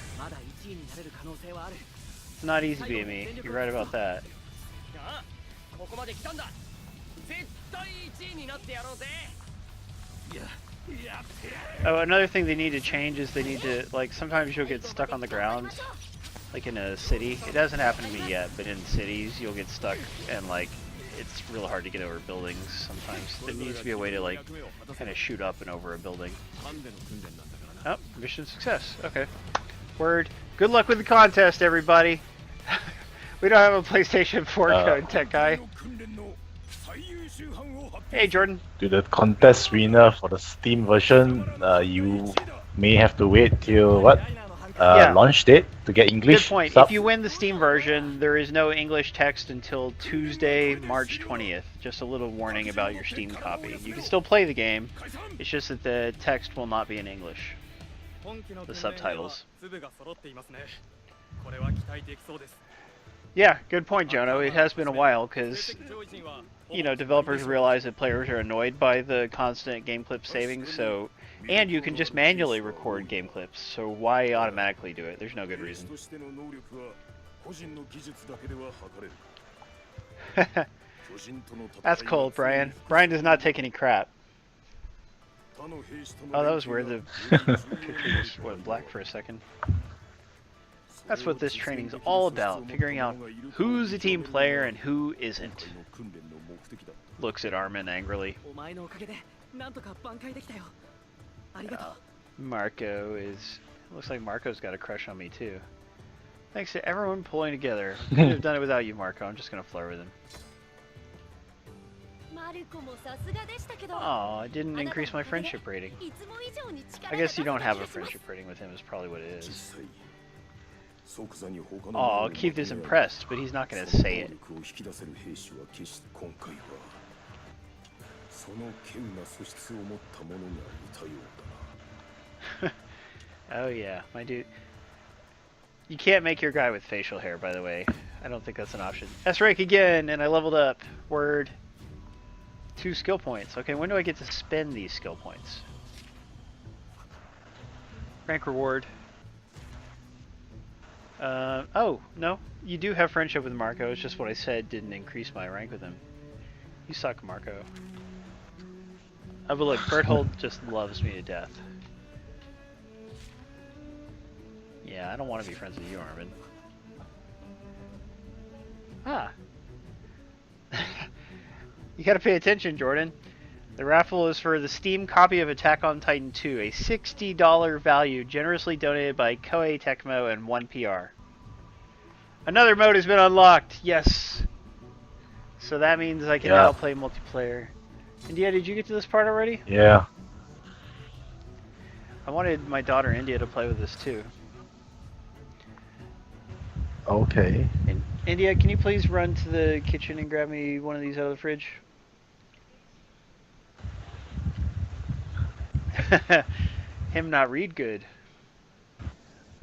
It's not easy being me. You're right about that. Oh, another thing they need to change is they need to, like, sometimes you'll get stuck on the ground, like in a city. It hasn't happened to me yet, but in cities you'll get stuck and, like, it's real hard to get over buildings sometimes. There needs to be a way to, like, kind of shoot up and over a building. Oh, mission success. Okay. Word. Good luck with the contest, everybody. We don't have a PlayStation 4 code, tech guy. Hey, Jordan. To the contest winner for the Steam version, you may have to wait till what? Yeah. Launch date to get English. Good point. sub? If you win the Steam version, there is no English text until Tuesday, March 20th. Just a little warning about your Steam copy. You can still play the game. It's just that the text will not be in English. The subtitles. Yeah, good point, Jono. It has been a while because, you know, developers realize that players are annoyed by the constant game clip saving, so... And you can just manually record game clips, so why automatically do it? There's no good reason. That's cold, Brian. Brian does not take any crap. Oh, that was weird. The picture just went black for a second. That's what this training's all about, figuring out who's a team player and who isn't. Looks at Armin angrily. Marco is... Looks like Marco's got a crush on me too. Thanks to everyone pulling together. Couldn't have done it without you, Marco. I'm just gonna flirt with him. Aw, it didn't increase my friendship rating. I guess you don't have a friendship rating with him is probably what it is. Aw, Keith is impressed, but he's not gonna say it. Oh yeah, my dude. You can't make your guy with facial hair, by the way. I don't think that's an option. S-rank again, and I leveled up. Word. 2 skill points. Okay, when do I get to spend these skill points? Rank reward. Oh, no. You do have friendship with Marco. It's just what I said didn't increase my rank with him. You suck, Marco. Oh, but look, Berthold just loves me to death. Yeah, I don't want to be friends with you, Armin. Ah. You gotta pay attention, Jordan. The raffle is for the Steam copy of Attack on Titan 2, a $60 value generously donated by Koei Tecmo and 1PR. Another mode has been unlocked, yes! So that means I can now play multiplayer. India, did you get to this part already? Yeah. I wanted my daughter India to play with this too. Okay. India, can you please run to the kitchen and grab me one of these out of the fridge? Him not read good.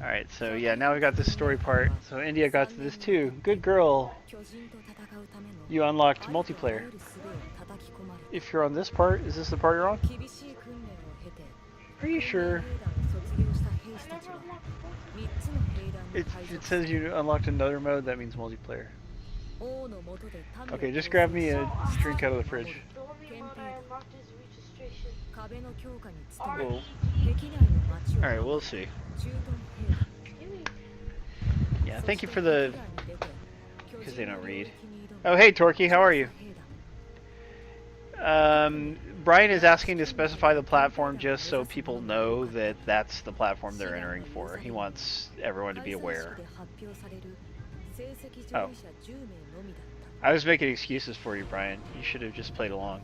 Alright, so yeah, now we got this story part. So India got to this too. Good girl. You unlocked multiplayer. If you're on this part, is this the part you're on? Are you sure? It says you unlocked another mode, that means multiplayer. Okay, just grab me a drink out of the fridge. Well, alright, we'll see. Yeah, thank you for the... because they don't read. Oh, hey, Torquay, how are you? Brian is asking to specify the platform just so people know that that's the platform they're entering for. He wants everyone to be aware. Oh. I was making excuses for you, Brian. You should have just played along.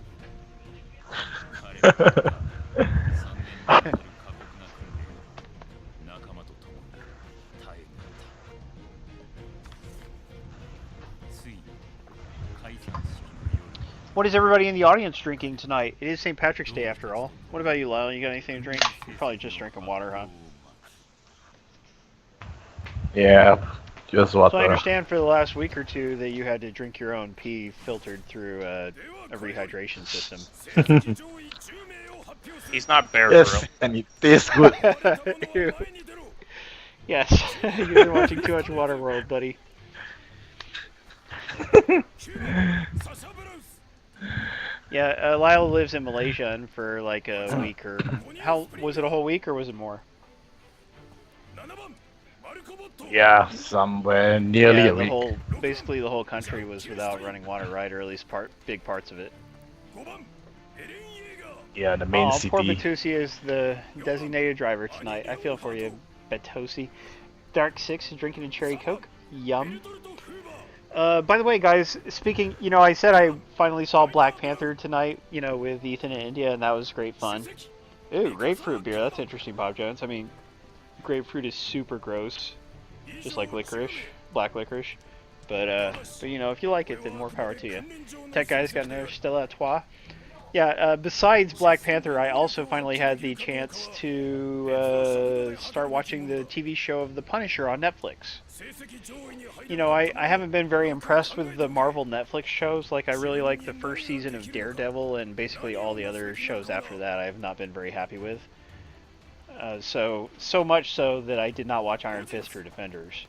What is everybody in the audience drinking tonight? It is St. Patrick's Day after all. What about you, Lyle? You got anything to drink? You're probably just drinking water, huh? Yeah, just water. So I understand for the last week or two that you had to drink your own pee filtered through a rehydration system. He's not Bear Yes, Grylls. and it tastes good. Yes, you've been watching too much Waterworld, buddy. Yeah, Lyle lives in Malaysia, and for like a week or how was it a whole week or was it more? Yeah, somewhere nearly Yeah, a week. basically the whole country was without running water, right? Or at least big parts of it. Yeah, the main Oh, city. poor Batosi is the designated driver tonight. I feel for you, Batosi. Dark 6 is drinking a cherry coke. Yum. By the way, guys, speaking, I said I finally saw Black Panther tonight, with Ethan and India, and that was great fun. Ooh, grapefruit beer. That's interesting, Bob Jones. I mean, grapefruit is super gross, just like licorice, black licorice. But if you like it, then more power to you. Tech guys got another Stella Artois. Yeah, besides Black Panther, I also finally had the chance to start watching the TV show of The Punisher on Netflix. I haven't been very impressed with the Marvel Netflix shows. Like, I really like the first season of Daredevil, and basically all the other shows after that I have not been very happy with. So much so that I did not watch Iron Fist or Defenders.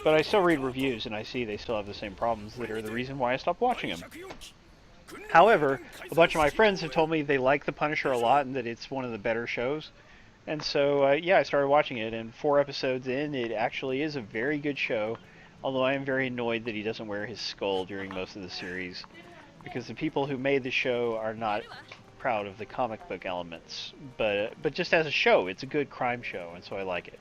But I still read reviews, and I see they still have the same problems that are the reason why I stopped watching them. However, a bunch of my friends have told me they like The Punisher a lot and that it's one of the better shows. And so, I started watching it, and 4 episodes in, it actually is a very good show, although I am very annoyed that he doesn't wear his skull during most of the series, because the people who made the show are not proud of the comic book elements. But just as a show, it's a good crime show, and so I like it.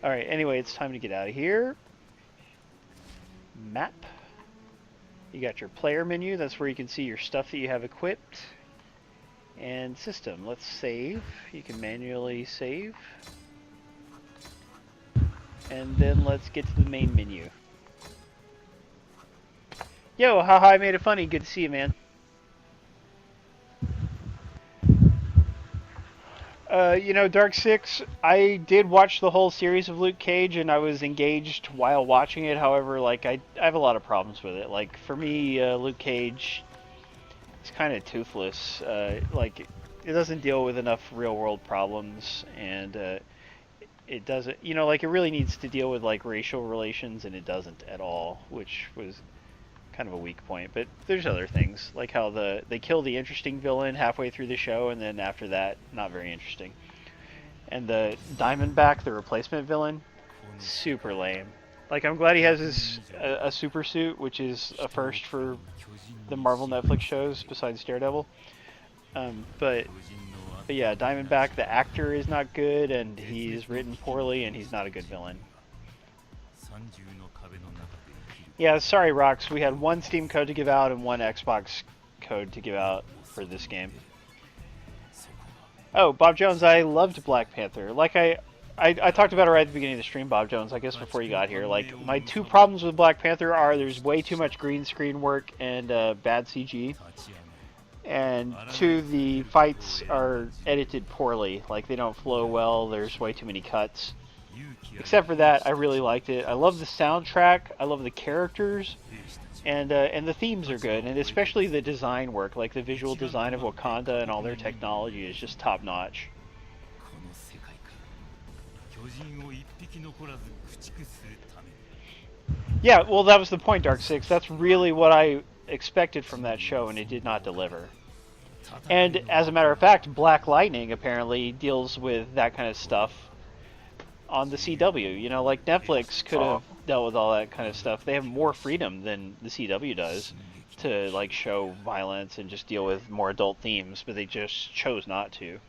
Alright, anyway, it's time to get out of here. Map. You got your player menu, that's where you can see your stuff that you have equipped. And system, let's save. You can manually save. And then let's get to the main menu. Yo, haha, I made it funny. Good to see you, man. Dark 6, I did watch the whole series of Luke Cage, and I was engaged while watching it. However, I have a lot of problems with it. Like, for me, Luke Cage is kind of toothless. It doesn't deal with enough real-world problems, and it doesn't, it really needs to deal with, racial relations, and it doesn't at all, which was kind of a weak point. But there's other things, like how they kill the interesting villain halfway through the show, and then after that, not very interesting. And the Diamondback, the replacement villain, super lame. Like, I'm glad he has a super suit, which is a first for the Marvel Netflix shows besides Daredevil. But yeah, Diamondback, the actor is not good, and he's written poorly, and he's not a good villain. Yeah, sorry, Rox. We had 1 Steam code to give out and 1 Xbox code to give out for this game. Oh, Bob Jones, I loved Black Panther. Like, I talked about it right at the beginning of the stream, Bob Jones, I guess before you got here. Like, my 2 problems with Black Panther are there's way too much green screen work and bad CG. And 2, the fights are edited poorly. Like, they don't flow well, there's way too many cuts. Except for that, I really liked it. I love the soundtrack, I love the characters, and the themes are good, and especially the design work, like the visual design of Wakanda and all their technology is just top notch. Yeah, well, that was the point, Dark 6. That's really what I expected from that show, and it did not deliver. And as a matter of fact, Black Lightning apparently deals with that kind of stuff on the CW. Like Netflix could have dealt with all that kind of stuff. They have more freedom than the CW does to show violence and just deal with more adult themes, but they just chose not to.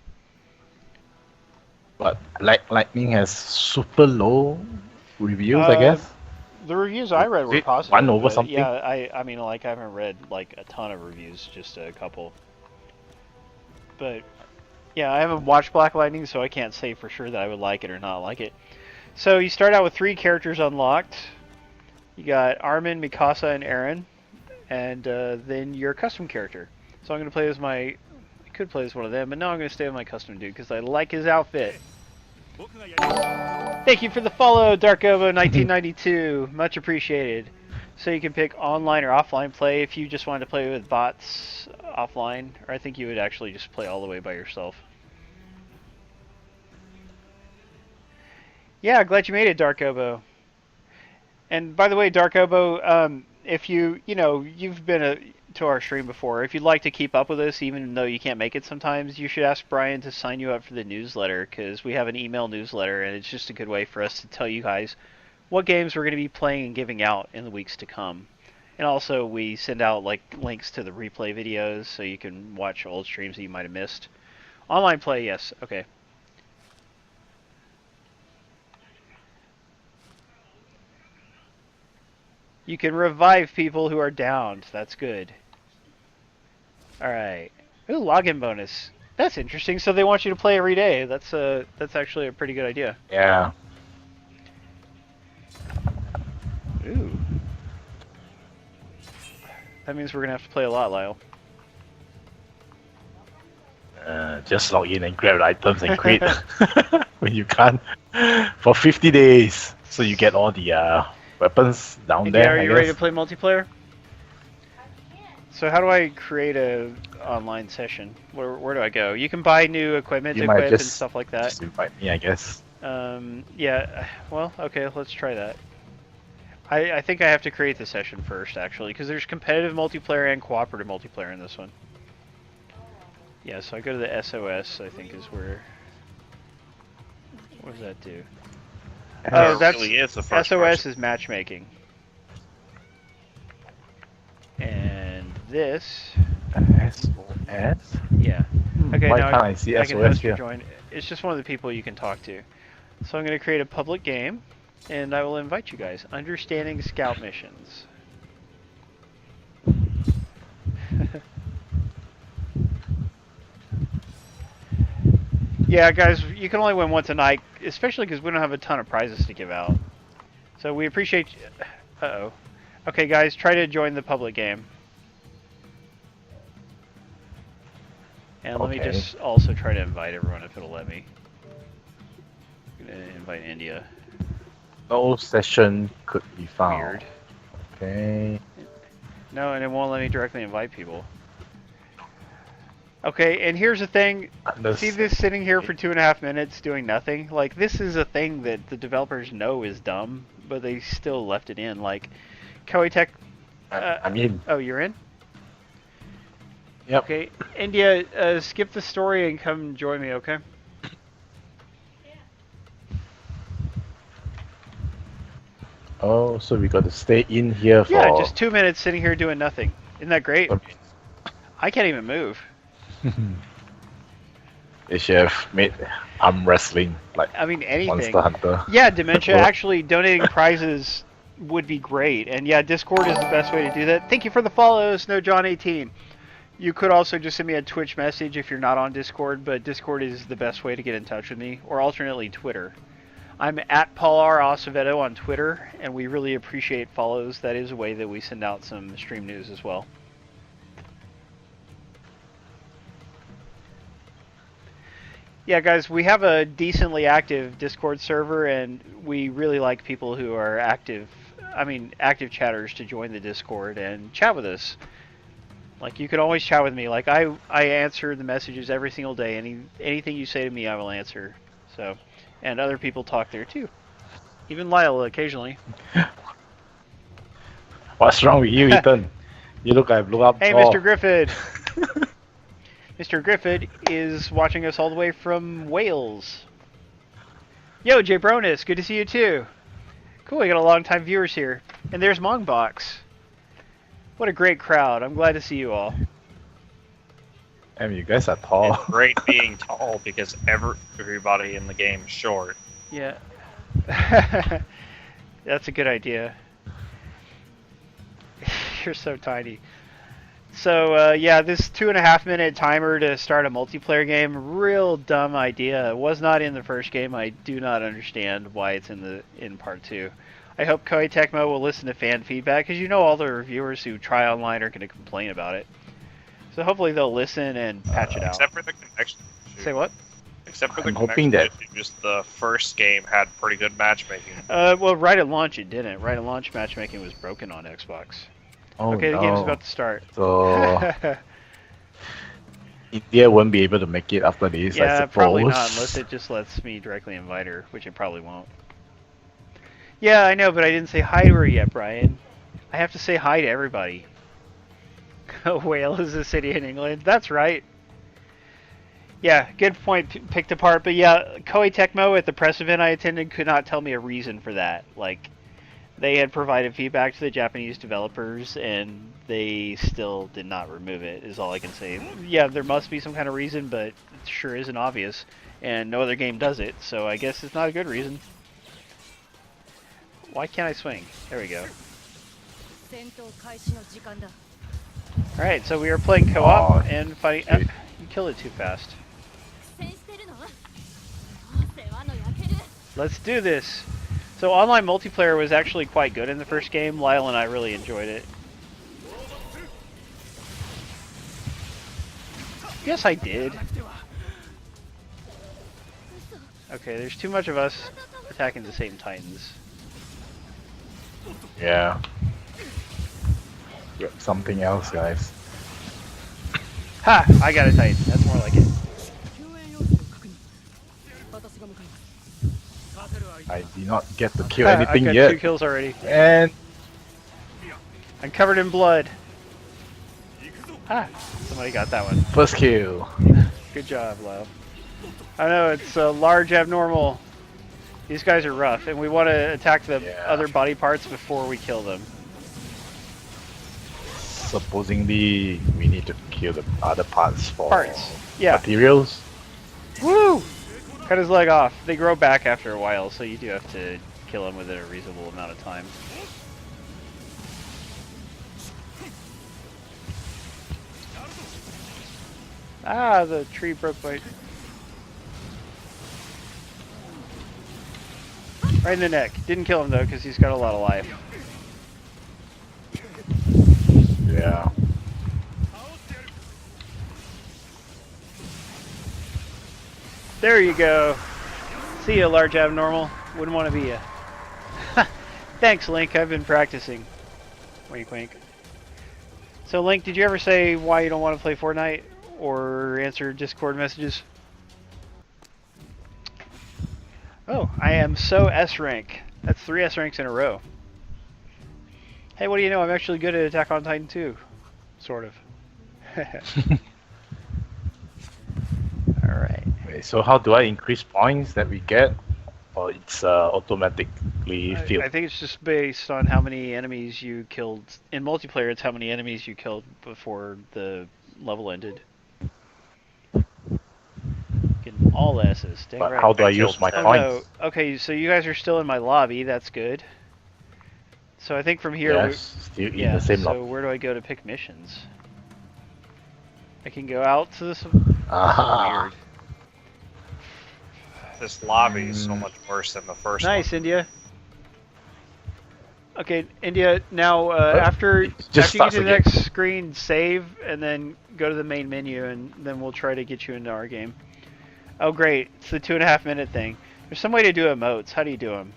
But Black Lightning has super low reviews, I guess. The reviews I read were positive. 1 over something? Yeah, I haven't read a ton of reviews, just a couple. But yeah, I haven't watched Black Lightning, so I can't say for sure that I would like it or not like it. So you start out with 3 characters unlocked. You got Armin, Mikasa, and Eren. and then your custom character. So I'm going to play as I could play as one of them, but no, I'm going to stay with my custom dude because I like his outfit. Thank you for the follow, Darkovo1992. Much appreciated. So you can pick online or offline play if you just wanted to play with bots offline, or I think you would actually just play all the way by yourself. Yeah, glad you made it, Darkovo. And by the way, Darkovo, if you've been to our stream before, if you'd like to keep up with us, even though you can't make it sometimes, you should ask Brian to sign you up for the newsletter, because we have an email newsletter, and it's just a good way for us to tell you guys what games we're going to be playing and giving out in the weeks to come. And also, we send out links to the replay videos, so you can watch old streams that you might have missed. Online play, yes. Okay. You can revive people who are downed. That's good. Alright. Ooh, login bonus. That's interesting. So they want you to play every day. That's actually a pretty good idea. Yeah. Ooh. That means we're going to have to play a lot, Lyle. Just log in and grab items and quit when you can't for 50 days. So you get all the weapons down India, there. are you ready to play multiplayer? So how do I create a online session? Where do I go? You can buy new equipment, You might and stuff like that. Just invite me, I guess. Yeah. Well, okay. Let's try that. I think I have to create the session first, actually, because there's competitive multiplayer and cooperative multiplayer in this one. Yeah, so I go to the SOS, I think is where... What does that do? Oh, that's... really is the first SOS person. is matchmaking. And this... SOS? Yeah. Okay, Why now can't I see I can SOS host your here? join. It's just one of the people you can talk to. So I'm going to create a public game, and I will invite you guys. Understanding Scout Missions. Yeah, guys, you can only win once a night, especially because we don't have a ton of prizes to give out. So we appreciate you. Uh-oh. Okay, guys, try to join the public game. And let me Okay. just also try to invite everyone if it'll let me. I'm gonna invite India. No session could be found. Weird. Okay. No, and it won't let me directly invite people. Okay, and here's the thing. See this sitting here for 2.5 minutes doing nothing? Like, this is a thing that the developers know is dumb, but they still left it in. Like, Koei Tech... I'm in. Oh, you're in? Yep. Okay, India, skip the story and come join me, okay? Oh, so we got to stay in here for... Yeah, just 2 minutes sitting here doing nothing. Isn't that great? Okay. I can't even move. They should have made arm wrestling like I mean, anything. Monster Hunter. Yeah, Dementia, Well- actually donating prizes would be great. And yeah, Discord is the best way to do that. Thank you for the follow, SnowJohn18. You could also just send me a Twitch message if you're not on Discord, but Discord is the best way to get in touch with me, or alternately Twitter. I'm at Paul R. Acevedo on Twitter, and we really appreciate follows. That is a way that we send out some stream news as well. Yeah, guys, we have a decently active Discord server, and we really like people who are active chatters to join the Discord and chat with us. Like, you can always chat with me. Like, I answer the messages every single day. Anything you say to me, I will answer. So, and other people talk there too. Even Lyle occasionally. What's wrong with you, Ethan? You look like blew up. Hey, door. Mr. Griffith. Mr. Griffith is watching us all the way from Wales. Yo, Jay Bronis, good to see you too. Cool, we got a long time viewers here. And there's Mongbox. What a great crowd. I'm glad to see you all. I mean, you guys are tall. It's great being tall because everybody in the game is short. Yeah. That's a good idea. You're so tiny. So, yeah, this 2.5 minute timer to start a multiplayer game, real dumb idea. It was not in the first game. I do not understand why it's in part 2. I hope Koei Tecmo will listen to fan feedback, because you know all the reviewers who try online are going to complain about it. So hopefully they'll listen and patch it out. Except for the connection issue. Say what? Except for the I'm hoping connection that- issue, just the first game had pretty good matchmaking. Well, right at launch it didn't. Right at launch matchmaking was broken on Xbox. Oh, Okay, the no. game's about to start. So India won't be able to make it after this, I Yeah, suppose. probably not, unless it just lets me directly invite her, which it probably won't. Yeah, I know, but I didn't say hi to her yet, Brian. I have to say hi to everybody. Wales is a city in England. That's right. Yeah, good point picked apart. But yeah, Koei Tecmo at the press event I attended could not tell me a reason for that. Like, they had provided feedback to the Japanese developers, and they still did not remove it, is all I can say. Yeah, there must be some kind of reason, but it sure isn't obvious. And no other game does it, so I guess it's not a good reason. Why can't I swing? There we go. Alright, so we are playing co-op Oh, and fighting... shit. you killed it too fast. Let's do this! So online multiplayer was actually quite good in the first game. Lyle and I really enjoyed it. Yes, I did. Okay, there's too much of us attacking the same Titans. Yeah. Grab something else, guys. Ha! I got a Titan. That's more like it. I did not get to kill Ha, anything I've got yet. 2 kills already. And I'm covered in blood. Ah, somebody got that one. first kill. Good job, Lyle. I know, it's a large abnormal. These guys are rough, and we want to attack the Yeah. other body parts before we kill them. Supposedly, we need to kill the other parts for Parts, yeah. materials. Woo! Cut his leg off. They grow back after a while, so you do have to kill them within a reasonable amount of time. Ah, the tree broke my... Right in the neck. Didn't kill him though, because he's got a lot of life. Yeah. There you go. See ya, large abnormal. Wouldn't want to be ya. Thanks, Link. I've been practicing. Wink, wink. So, Link, did you ever say why you don't want to play Fortnite or answer Discord messages? Oh, I am so S rank. That's 3 S ranks in a row. Hey, what do you know? I'm actually good at Attack on Titan 2. Sort of. Alright. Wait, so how do I increase points that we get? Or it's automatically filled? I think it's just based on how many enemies you killed. In multiplayer, it's how many enemies you killed before the level ended. Getting all S's. Dang But right. how do I I use killed my 10. points? No. Okay, so you guys are still in my lobby. That's good. So I think from here, Yes, still in yeah. the same So lobby. where do I go to pick missions? I can go out to this. Ah. Weird. This lobby is so much worse than the first Nice, one. India. Okay, India. Now, after just after you get starts to the again. next screen, save, and then go to the main menu, and then we'll try to get you into our game. Oh, great! It's the 2.5 minute thing. There's some way to do emotes. How do you do them?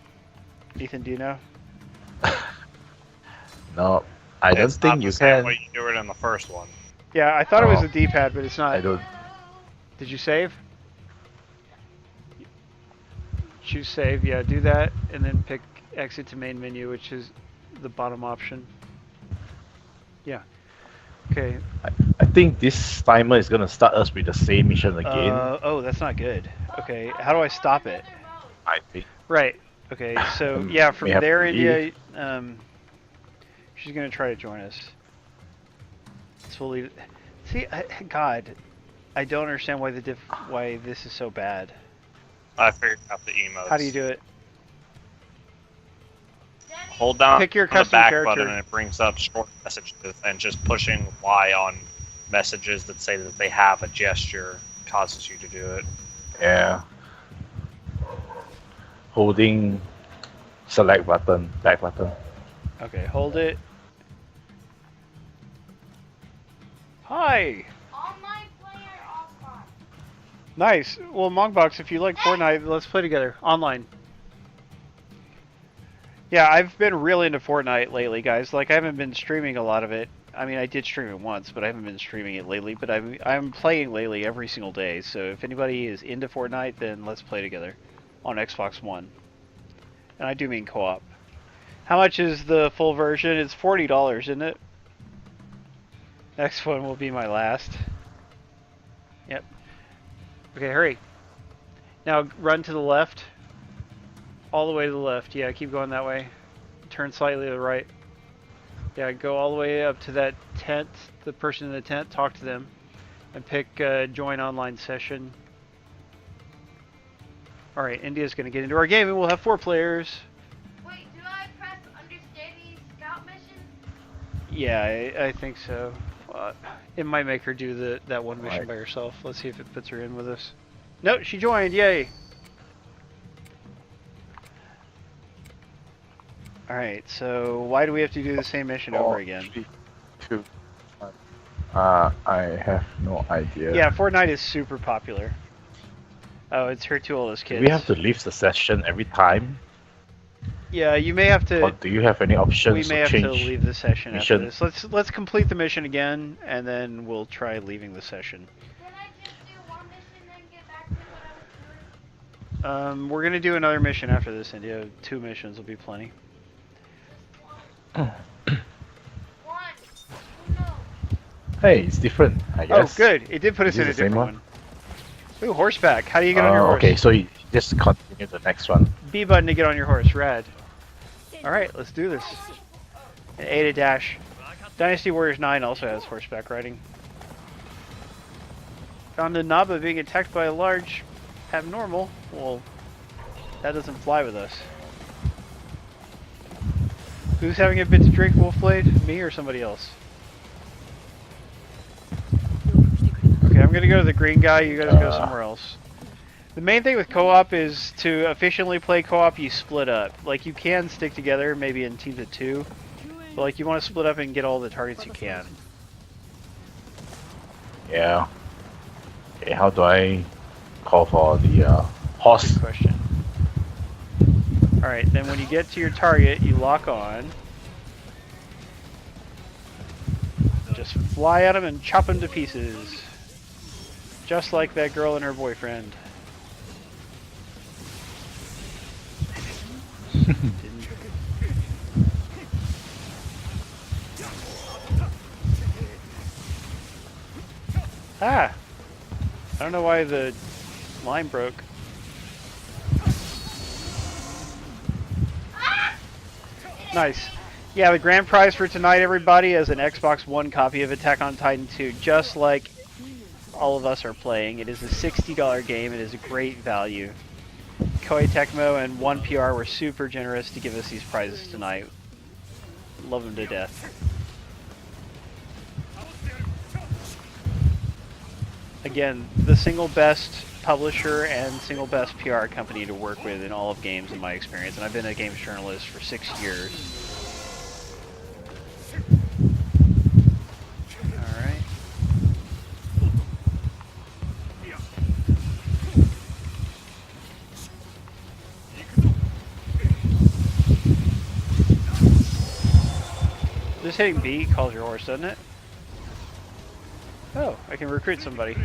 Ethan, do you know? No, I don't It's not think the you same can. way you do it in the first one. Yeah, I thought it was Oh. a D-pad, but it's not. I don't. Did you save? Choose save. Yeah, do that, and then pick exit to main menu, which is the bottom option. Yeah. Okay. I think this timer is gonna start us with the same mission again. Oh, that's not good. Okay, how do I stop it? I think. Right. Okay, so yeah, from We have there, to India, she's gonna try to join us. So we'll leave it. See, God, I don't understand why why this is so bad. I figured out the emotes. How do you do it? Hold down Pick your on the custom back character. button and it brings up short messages, and just pushing Y on messages that say that they have a gesture causes you to do it. Yeah. Holding Select button, back button. Okay, hold it. Hi! Online player offline. Nice. Well, Mongbox, if you like Fortnite, let's play together. Online. Yeah, I've been really into Fortnite lately, guys. Like, I haven't been streaming a lot of it. I mean, I did stream it once, but I haven't been streaming it lately. But I'm playing lately every single day. So if anybody is into Fortnite, then let's play together on Xbox One. And I do mean co-op. How much is the full version? It's $40, isn't it? Next one will be my last. Yep. Okay, hurry. Now run to the left. All the way to the left. Yeah, keep going that way. Turn slightly to the right. Yeah, go all the way up to that tent. The person in the tent, talk to them. And pick join online session. Alright, India's going to get into our game and we'll have 4 players. Wait, do I press understanding scout mission? Yeah, I think so. It might make her do that one mission Right. by herself. Let's see if it puts her in with us. No, she joined. Yay! Alright, so why do we have to do the same mission over again? 3, 2, 1. I have no idea. Yeah, Fortnite is super popular. Oh, it's her 2 oldest Do kids. we have to leave the session every time? Yeah, you may have Or to. do you have any options We may to have change? to leave the session mission? after this. Let's complete the mission again, and then we'll try leaving the session. Can I just do one mission and get back to what I was doing? We're gonna do another mission after this, India. 2 missions will be plenty. One. No. Hey, it's different, I Oh, guess. good. It did put us Is in it a the same different one. Ooh, horseback. How do you get on your Oh, horse? okay, so you just continue the next one. B button to get on your horse. Rad. Alright, let's do this. And A to dash. Dynasty Warriors 9 also has horseback riding. Found a Naba being attacked by a large abnormal. Well, that doesn't fly with us. Who's having a bit to drink, Wolfblade? Me or somebody else? Okay, I'm gonna go to the green guy, you guys go somewhere else. The main thing with co-op is to efficiently play co-op, you split up. Like, you can stick together, maybe in teams of 2, but like, you want to split up and get all the targets you can. Yeah. Okay, how do I call for the horse? Good question. Alright, then when you get to your target, you lock on. Just fly at him and chop him to pieces. Just like that girl and her boyfriend. Ah! I don't know why the line broke. Nice. Yeah, the grand prize for tonight, everybody, is an Xbox One copy of Attack on Titan 2, just like all of us are playing. It is a $60 game. It is a great value. Koei Tecmo and 1PR were super generous to give us these prizes tonight. Love them to death. Again, the single best publisher and single best PR company to work with in all of games in my experience, and I've been a games journalist for 6 years. Alright. Just hitting B calls your horse, doesn't it? Oh, I can recruit somebody.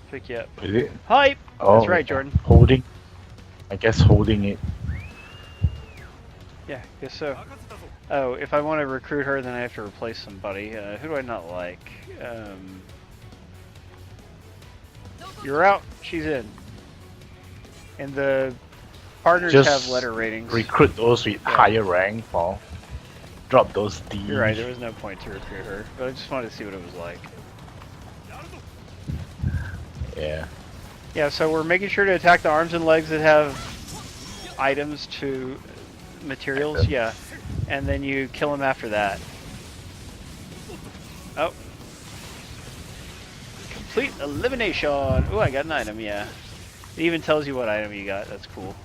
Pick you up. Is it? Hype! Oh, That's right, Jordan. Holding. I guess holding it. Yeah, guess so. Oh, if I want to recruit her, then I have to replace somebody. Who do I not like? You're out. She's in. And the partners Just have letter ratings. Recruit those with higher rank or drop those D. You're right, there was no point to recruit her, but I just wanted to see what it was like. Yeah. Yeah, so we're making sure to attack the arms and legs that have items to materials, yeah. And then you kill them after that. Oh. Complete elimination! Ooh, I got an item, yeah. It even tells you what item you got, that's cool.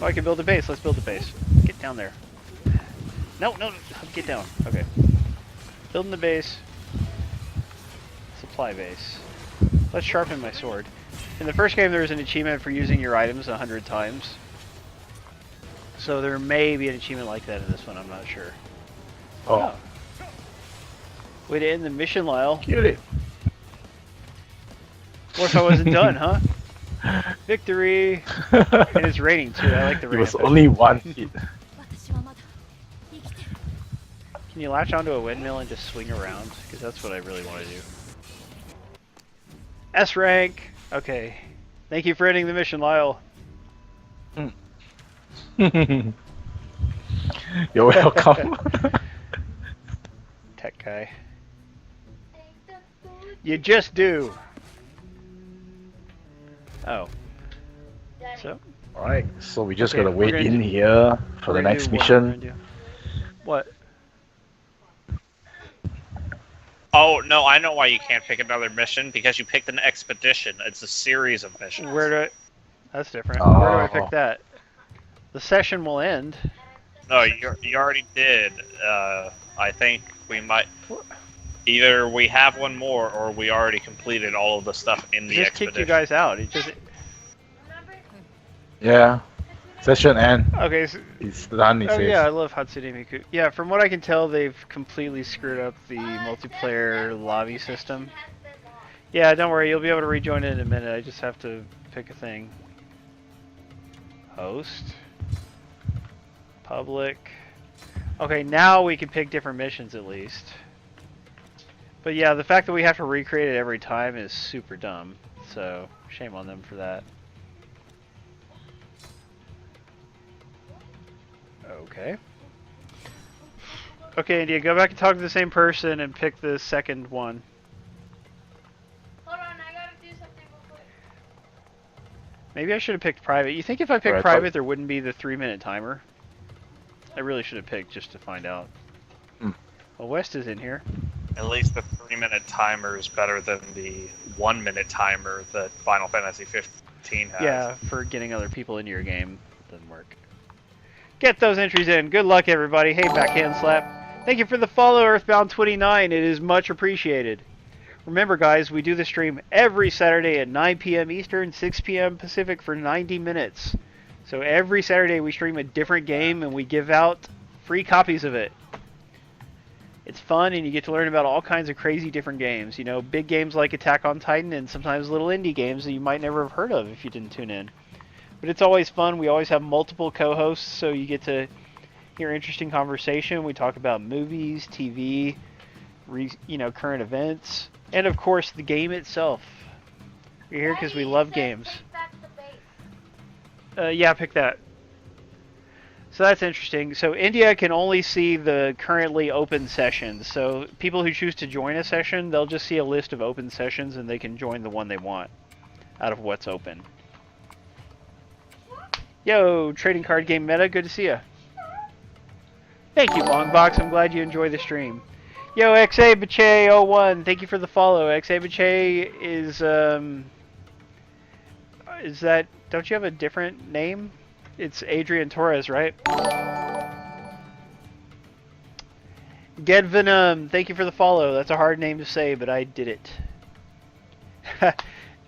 Oh, I can build a base. Let's build a base. Get down there. No, no, get down. Okay. Building the base. Supply base. Let's sharpen my sword. In the first game, there was an achievement for using your items 100 times. So there may be an achievement like that in this one. I'm not sure. Oh, Way to end the mission, Lyle. kill it. What if I wasn't done, huh? Victory! And it's raining too. I like the It rain. was effect. only one hit. Can you latch onto a windmill and just swing around? Because that's what I really want to do. S rank! Okay. Thank you for ending the mission, Lyle. You're welcome. Tech guy. You just do! Oh. So? Alright, so we just Okay, gotta we're wait gonna in do- here for the We're gonna next do what we're gonna mission. do. What? Oh no, I know why you can't pick another mission because you picked an expedition. It's a series of missions. Where do I... That's different. Where do I Oh. pick that? The session will end. No, you already did. I think we might. Either we have one more, or we already completed all of the stuff in the Just expedition. kicked you guys out. It just... Yeah. Session end. Okay, so... It's done, it Oh says. yeah, I love Hatsune Miku. Yeah, from what I can tell, they've completely screwed up the multiplayer lobby system. Yeah, don't worry, you'll be able to rejoin it in a minute. I just have to pick a thing. Host. Public. Okay, now we can pick different missions at least. But yeah, the fact that we have to recreate it every time is super dumb. So, shame on them for that. Okay. Okay, India, go back and talk to the same person and pick the second one. Hold on, I gotta do something real quick. Maybe I should have picked private. You think if I picked Alright, private, there wouldn't be the 3-minute timer? I really should have picked just to find out. Hmm. Well, West is in here. At least the 3-minute timer is better than the 1-minute timer that Final Fantasy 15 has. Yeah, for getting other people into your game. Doesn't work. Get those entries in. Good luck, everybody. Hey, backhand slap. Thank you for the follow, Earthbound29. It is much appreciated. Remember, guys, we do the stream every Saturday at 9 p.m. Eastern, 6 p.m. Pacific for 90 minutes. So every Saturday we stream a different game and we give out free copies of it. It's fun and you get to learn about all kinds of crazy different games. You know, big games like Attack on Titan and sometimes little indie games that you might never have heard of if you didn't tune in. But it's always fun. We always have multiple co-hosts, so you get to hear interesting conversation. We talk about movies, TV, current events, and of course the game itself. We're here because we love games. Take back the base. Yeah, pick that. So that's interesting. So India can only see the currently open sessions. So people who choose to join a session, they'll just see a list of open sessions and they can join the one they want out of what's open. Yo, trading card game meta, good to see ya. Thank you, Longbox. I'm glad you enjoy the stream. Yo, XA Bache 01, thank you for the follow. XA Bache is that, don't you have a different name? It's Adrian Torres, right? Gedvenom, thank you for the follow. That's a hard name to say, but I did it.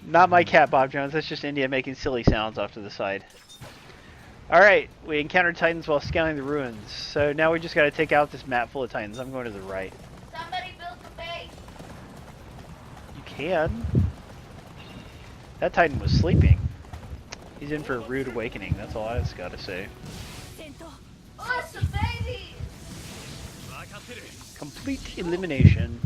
Not my cat, Bob Jones. That's just India making silly sounds off to the side. Alright, we encountered Titans while scouting the ruins. So now we just gotta take out this map full of Titans. I'm going to the right. Somebody built a base. You can. That Titan was sleeping. He's in for a rude awakening. That's all I just gotta say. Oh, it's a baby. Complete elimination.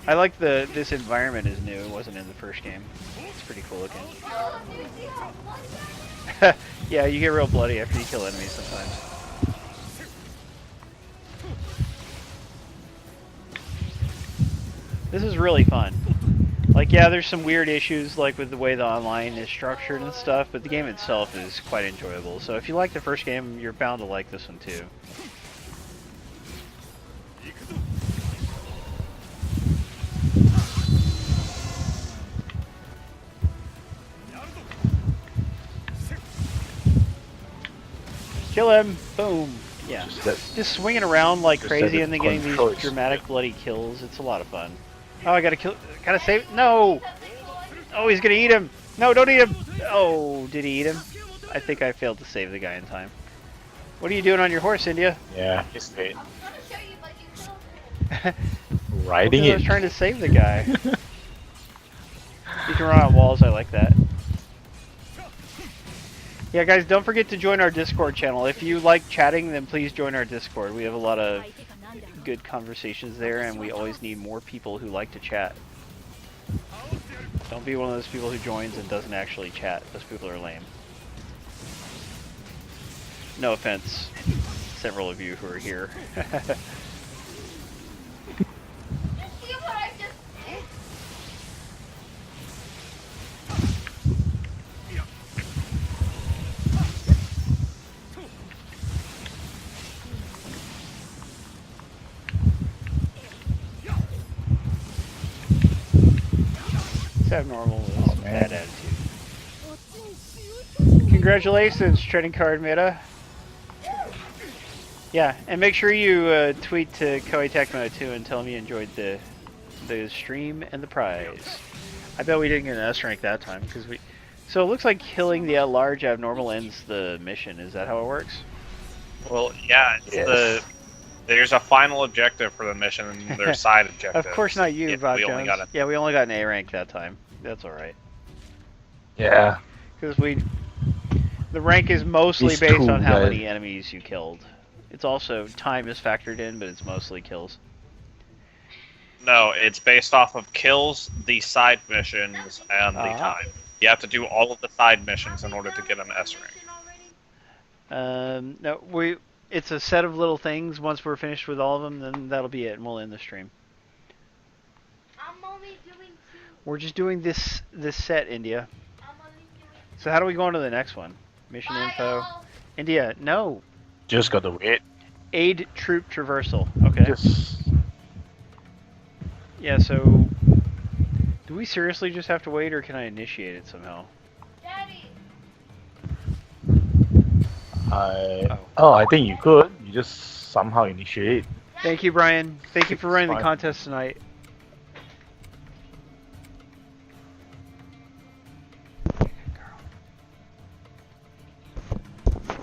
I like this environment is new. It wasn't in the first game. It's pretty cool looking. Oh, do you see how bloody? Yeah, you get real bloody after you kill enemies sometimes. This is really fun. Like, yeah, there's some weird issues like with the way the online is structured and stuff, but the game itself is quite enjoyable. So if you like the first game, you're bound to like this one too. Kill him! Boom! Yeah. Just Just swinging around like Just crazy that and then getting these control is- dramatic bloody kills. It's a lot of fun. Oh, I gotta kill. Gotta save. No! Oh, he's gonna eat him! No, don't eat him! Oh, did he eat him? I think I failed to save the guy in time. What are you doing on your horse, India? Yeah, he's dead. I'm gonna show you, but you killed him. Riding I was it. trying to save the guy. You can run on walls, I like that. Yeah, guys, don't forget to join our Discord channel. If you like chatting, then please join our Discord. We have a lot of good conversations there, and we always need more people who like to chat. Don't be one of those people who joins and doesn't actually chat. Those people are lame. No offense, several of you who are here. You see what I just did? It's abnormal with Oh, a man. bad attitude. Congratulations, trading card meta. Yeah, and make sure you tweet to Koei Tecmo too and tell him you enjoyed the stream and the prize. I bet we didn't get an S rank that time because we. So it looks like killing the large abnormal ends the mission. Is that how it works? Well, yeah, it's Yes. there's a final objective for the mission, and there's side objectives. Of course not you, Yeah, Bob we Jones. only got a- Yeah, we only got an A rank that time. That's all right. Yeah. Because the rank is mostly These based two on how guys- many enemies you killed. It's also time is factored in, but it's mostly kills. No, it's based off of kills, the side missions, and the Ah. time. You have to do all of the side missions in order to get an S rank. No, it's a set of little things. Once we're finished with all of them, then that'll be it, and we'll end the stream. I'm only doing 2. We're just doing this set, India. I'm only doing So how do we go on to the next one? Mission info. India, no. Just gotta wait. Aid troop traversal. Okay. Just Yeah, so do we seriously just have to wait, or can I initiate it somehow? Daddy. I think you could. You just somehow initiate. Thank you, Brian. Thank you for running the Fine. contest tonight.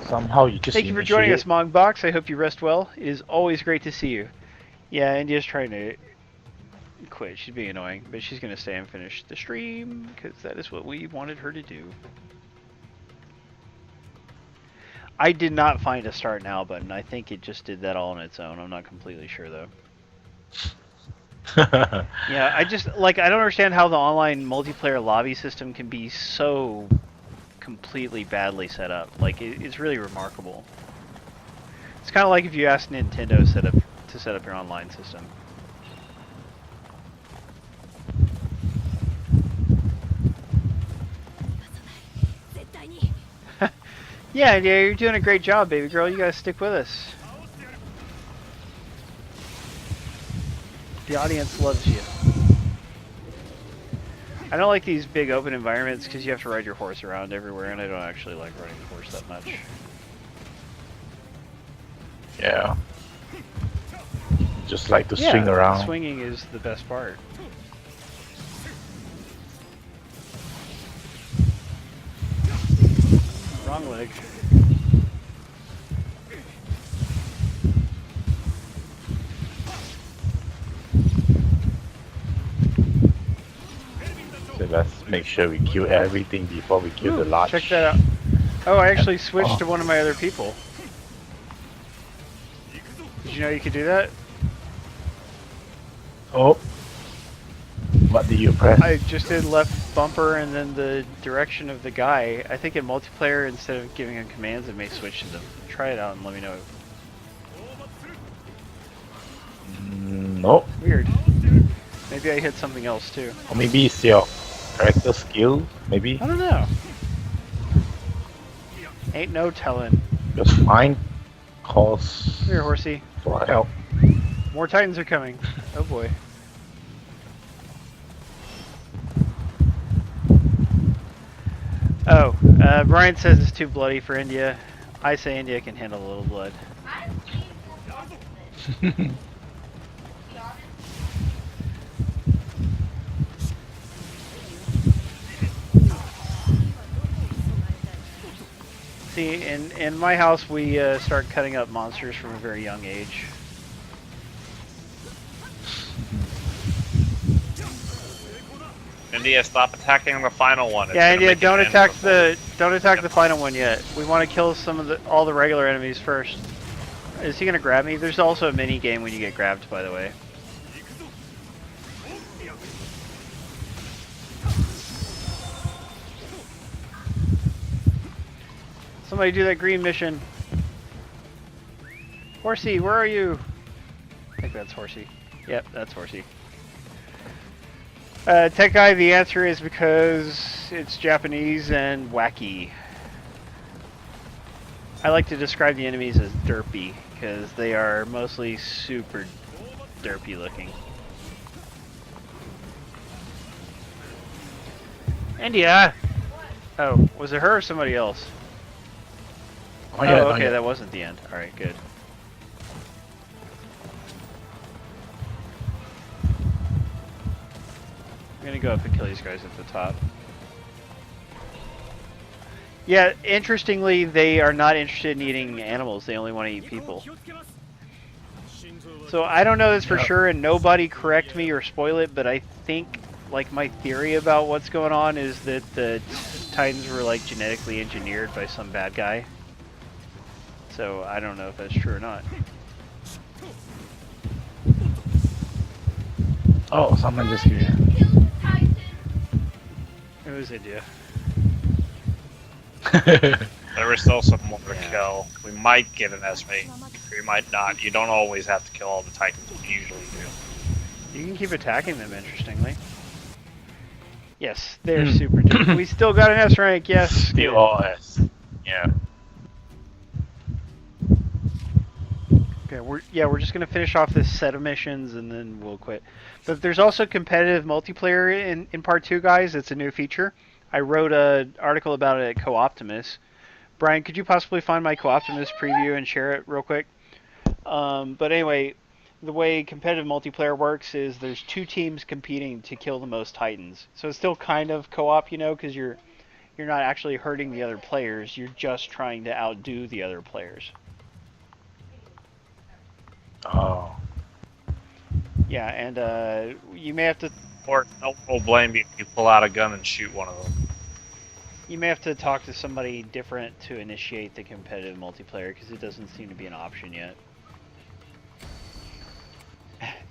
Somehow you just. Thank you for joining us, initiate. Mogbox. I hope you rest well. It is always great to see you. Yeah, India's trying to quit. She's being annoying, but she's going to stay and finish the stream, because that is what we wanted her to do. I did not find a start now button. I think it just did that all on its own. I'm not completely sure, though. Yeah, I don't understand how the online multiplayer lobby system can be so completely badly set up. Like, it's really remarkable. It's kind of like if you asked Nintendo to set up your online system. Yeah, you're doing a great job, baby girl. You gotta stick with us. The audience loves you. I don't like these big open environments because you have to ride your horse around everywhere, and I don't actually like riding the horse that much. Yeah. Just like to Yeah, swing around. swinging is the best part. Wrong leg. So let's make sure we kill everything before we kill the large. Check that out. Oh, I actually switched Oh. to one of my other people. Did you know you could do that? Oh. What did you press? I just did left bumper and then the direction of the guy. I think in multiplayer, instead of giving him commands, it may switch to them. Try it out and let me know. No. Weird. Maybe I hit something else too. Or maybe it's your character skill. Maybe. I don't know. Ain't no telling. Just find calls Come here, horsey. for help. More Titans are coming. Oh boy. Oh, Brian says it's too bloody for India. I say India can handle a little blood. I don't think that's to be honest. See, in my house, we start cutting up monsters from a very young age. India, stop attacking the final one. It's Yeah, gonna India, make it don't end attack before- the final one yet. We want to kill all the regular enemies first. Is he gonna grab me? There's also a mini game when you get grabbed, by the way. Somebody do that green mission. Horsey, where are you? I think that's Horsey. Yep, that's Horsey. Tech Guy, the answer is because it's Japanese and wacky. I like to describe the enemies as derpy, because they are mostly super derpy looking. India! Oh, was it her or somebody else? Oh, yeah, Oh, not okay, yet. that wasn't the end. Alright, good. I'm gonna go up and kill these guys at the top. Yeah, interestingly, they are not interested in eating animals. They only want to eat people. So I don't know this for Yeah. sure, and nobody correct me or spoil it, but I think, like, my theory about what's going on is that the Titans were, like, genetically engineered by some bad guy. So I don't know if that's true or not. Oh, someone just here. It was India. There is still some more to Yeah. kill. We might get an Esme. We might not. You don't always have to kill all the Titans. You usually do. You can keep attacking them, interestingly. Yes, they're super duper. We still got an S rank, yes. Still good. all S. Yeah. Okay, we're just gonna finish off this set of missions and then we'll quit. But there's also competitive multiplayer in part 2, guys. It's a new feature. I wrote an article about it at Co-Optimus. Brian, could you possibly find my Co-Optimus preview and share it real quick? But anyway, the way competitive multiplayer works is there's 2 teams competing to kill the most Titans. So it's still kind of co-op, you know, because you're not actually hurting the other players. You're just trying to outdo the other players. Oh. Yeah, and you may have to Or no one will blame you if you pull out a gun and shoot one of them. talk to somebody different to initiate the competitive multiplayer because it doesn't seem to be an option yet.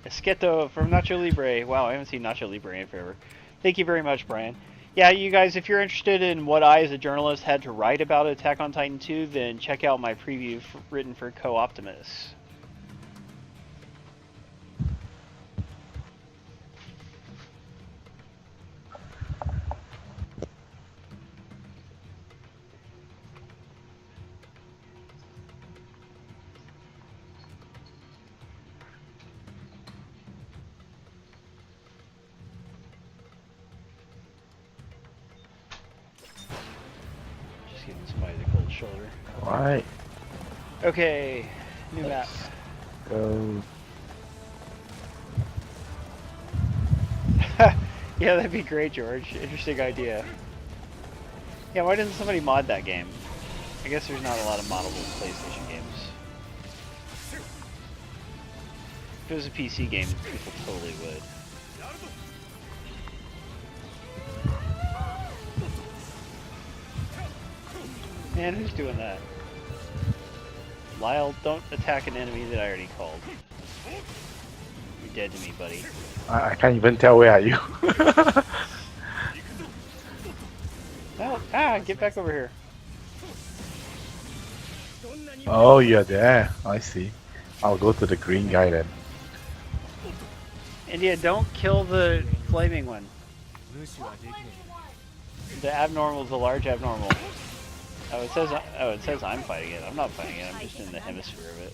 Esqueto from Nacho Libre. Wow, I haven't seen Nacho Libre in forever. Thank you very much, Brian. Yeah, you guys, if you're interested in what I, as a journalist, had to write about Attack on Titan 2, then check out my preview written for Co-Optimus. Just giving somebody the cold shoulder. Right. Okay, new map. Go. Yeah, that'd be great, George. Interesting idea. Yeah, why didn't somebody mod that game? I guess there's not a lot of moddable PlayStation games. If it was a PC game, people totally would. Man, who's doing that? Lyle, don't attack an enemy that I already called. You're dead to me, buddy. I can't even tell where are you. No, get back over here. Oh, you're there. I see. I'll go to the green guy then. India, don't kill the flaming one. The abnormal, the large abnormal. Oh, it says I'm fighting it. I'm not fighting it. I'm just in the hemisphere of it.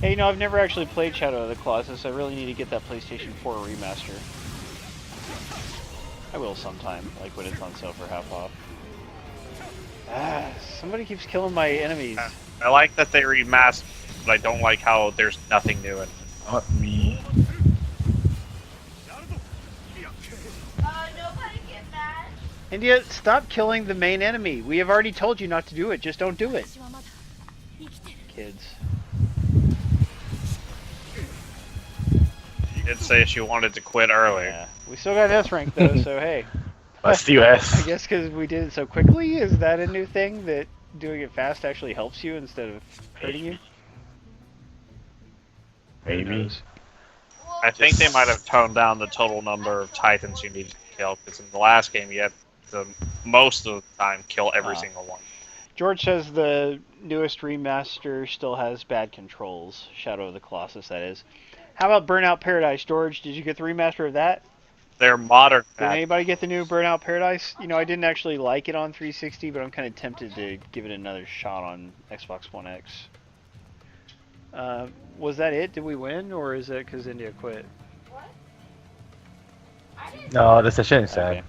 Hey, you know, I've never actually played Shadow of the Colossus. I really need to get that PlayStation 4 remaster. I will sometime, like when it's on sale for half off. Somebody keeps killing my enemies. I like that they remastered, but I don't like how there's nothing new in it. Not me. Nobody get mad. India, stop killing the main enemy. We have already told you not to do it. Just don't do it. Kids. She did say she wanted to quit earlier. Yeah. We still got S rank though, so hey. But still I S. guess because we did it so quickly, is that a new thing that doing it fast actually helps you instead of hurting you? Who Maybe. knows? I think they might have toned down the total number of Titans you need to kill, because in the last game you had to, most of the time, kill every single one. George says the newest remaster still has bad controls. Shadow of the Colossus, that is. How about Burnout Paradise, George? Did you get the remaster of that? They're modern. Did anybody get the new Burnout Paradise? You know, I didn't actually like it on 360, but I'm kind of tempted to give it another shot on Xbox One X. Was that it? Did we win, or is it because India quit? What? I didn't. No, the session is Okay.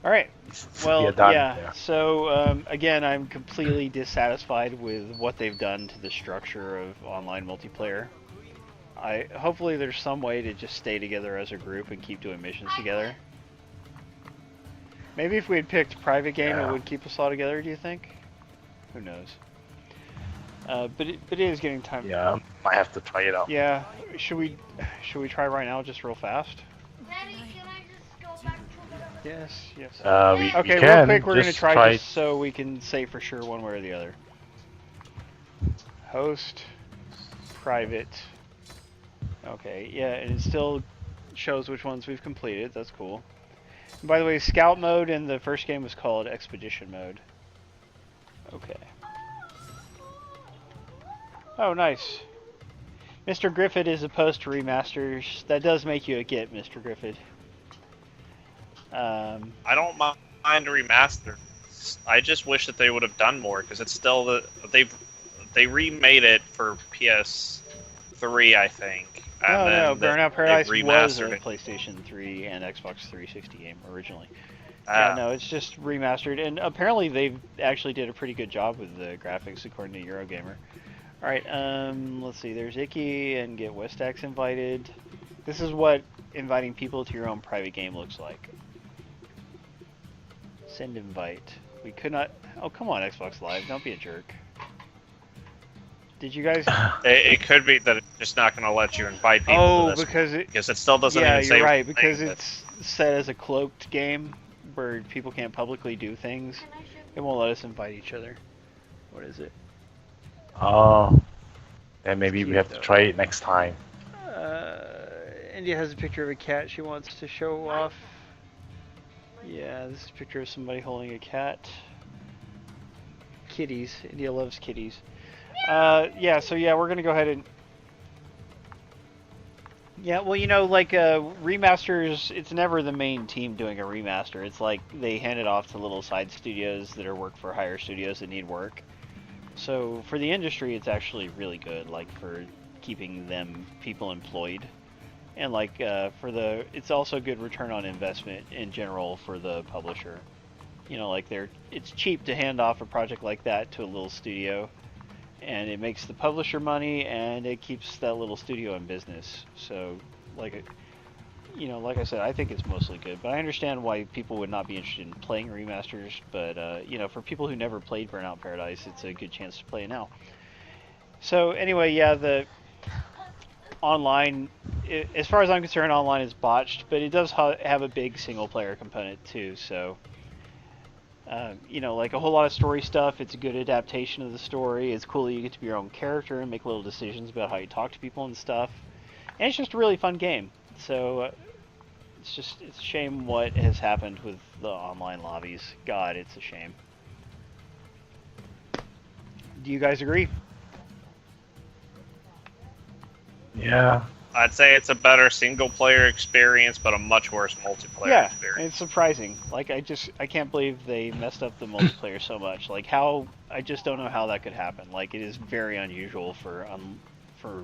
All right. we Well, are done. yeah. So again, I'm completely dissatisfied with what they've done to the structure of online multiplayer. Hopefully there's some way to just stay together as a group and keep doing missions together. Maybe if we had picked private game, it would keep us all together. Do you think? Who knows? But it is getting time. Yeah, might have to try it out. Yeah. Should we try right now, just real fast? Daddy, can I just go back to whatever? Yes. Yes. We Okay, can. real quick, we're gonna Just try just so we can say for sure one way or the other. Host, private. Okay, yeah, and it still shows which ones we've completed. That's cool. And by the way, scout mode in the first game was called expedition mode. Okay. Oh, nice. Mr. Griffith is opposed to remasters. That does make you a git, Mr. Griffith. I don't mind a remaster. I just wish that they would have done more, because it's still they remade it for PS3, I think. And No, Burnout Paradise was a remastered it. PlayStation 3 and Xbox 360 game originally. Ah. Yeah, no, it's just remastered, and apparently they actually did a pretty good job with the graphics, according to Eurogamer. All right, let's see. There's Icky and get Westax invited. This is what inviting people to your own private game looks like. Send invite. We could not. Oh, come on, Xbox Live. Don't be a jerk. Did you guys? It could be that it's just not going to let you invite people Oh, to this because it still doesn't yeah, even say you're right. what Because thing it's set as a cloaked game where people can't publicly do things. Can I shoot? It won't let us invite each other. What is it? Oh, then maybe Cute, we have to though. try it next time. India has a picture of a cat she wants to show off. Yeah, this is a picture of somebody holding a cat. Kitties. India loves kitties. Yeah, so yeah, we're gonna go ahead and... Yeah, well, you know, like, remasters, it's never the main team doing a remaster. It's like they hand it off to little side studios that are work for higher studios that need work. So for the industry, it's actually really good, like for keeping them people employed, and like it's also good return on investment in general for the publisher. You know, like it's cheap to hand off a project like that to a little studio, and it makes the publisher money and it keeps that little studio in business. So like you know, like I said, I think it's mostly good, but I understand why people would not be interested in playing remasters. But you know, for people who never played Burnout Paradise, it's a good chance to play it now. So anyway, yeah, the online, as far as I'm concerned, online is botched, but it does have a big single-player component too. So you know, like a whole lot of story stuff. It's a good adaptation of the story. It's cool that you get to be your own character and make little decisions about how you talk to people and stuff. And it's just a really fun game. So it's a shame what has happened with the online lobbies. God, it's a shame. Do you guys agree? Yeah. I'd say it's a better single-player experience, but a much worse multiplayer Yeah, experience. it's surprising. Like I can't believe they messed up the multiplayer so much. Like I just don't know how that could happen. Like it is very unusual for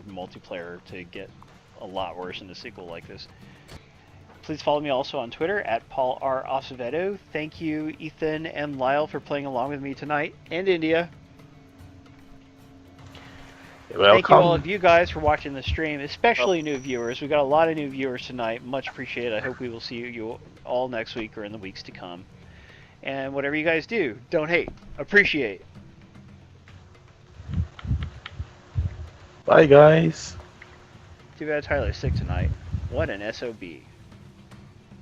multiplayer to get a lot worse in a sequel like this. Please follow me also on Twitter at Paul R. Acevedo. Thank you, Ethan and Lyle, for playing along with me tonight, and India. Welcome. Thank you all of you guys for watching the stream, especially new viewers. We got a lot of new viewers tonight. Much appreciated. I hope we will see you all next week or in the weeks to come. And whatever you guys do, don't hate, appreciate. Bye, guys. Too bad Tyler's sick tonight. What an SOB.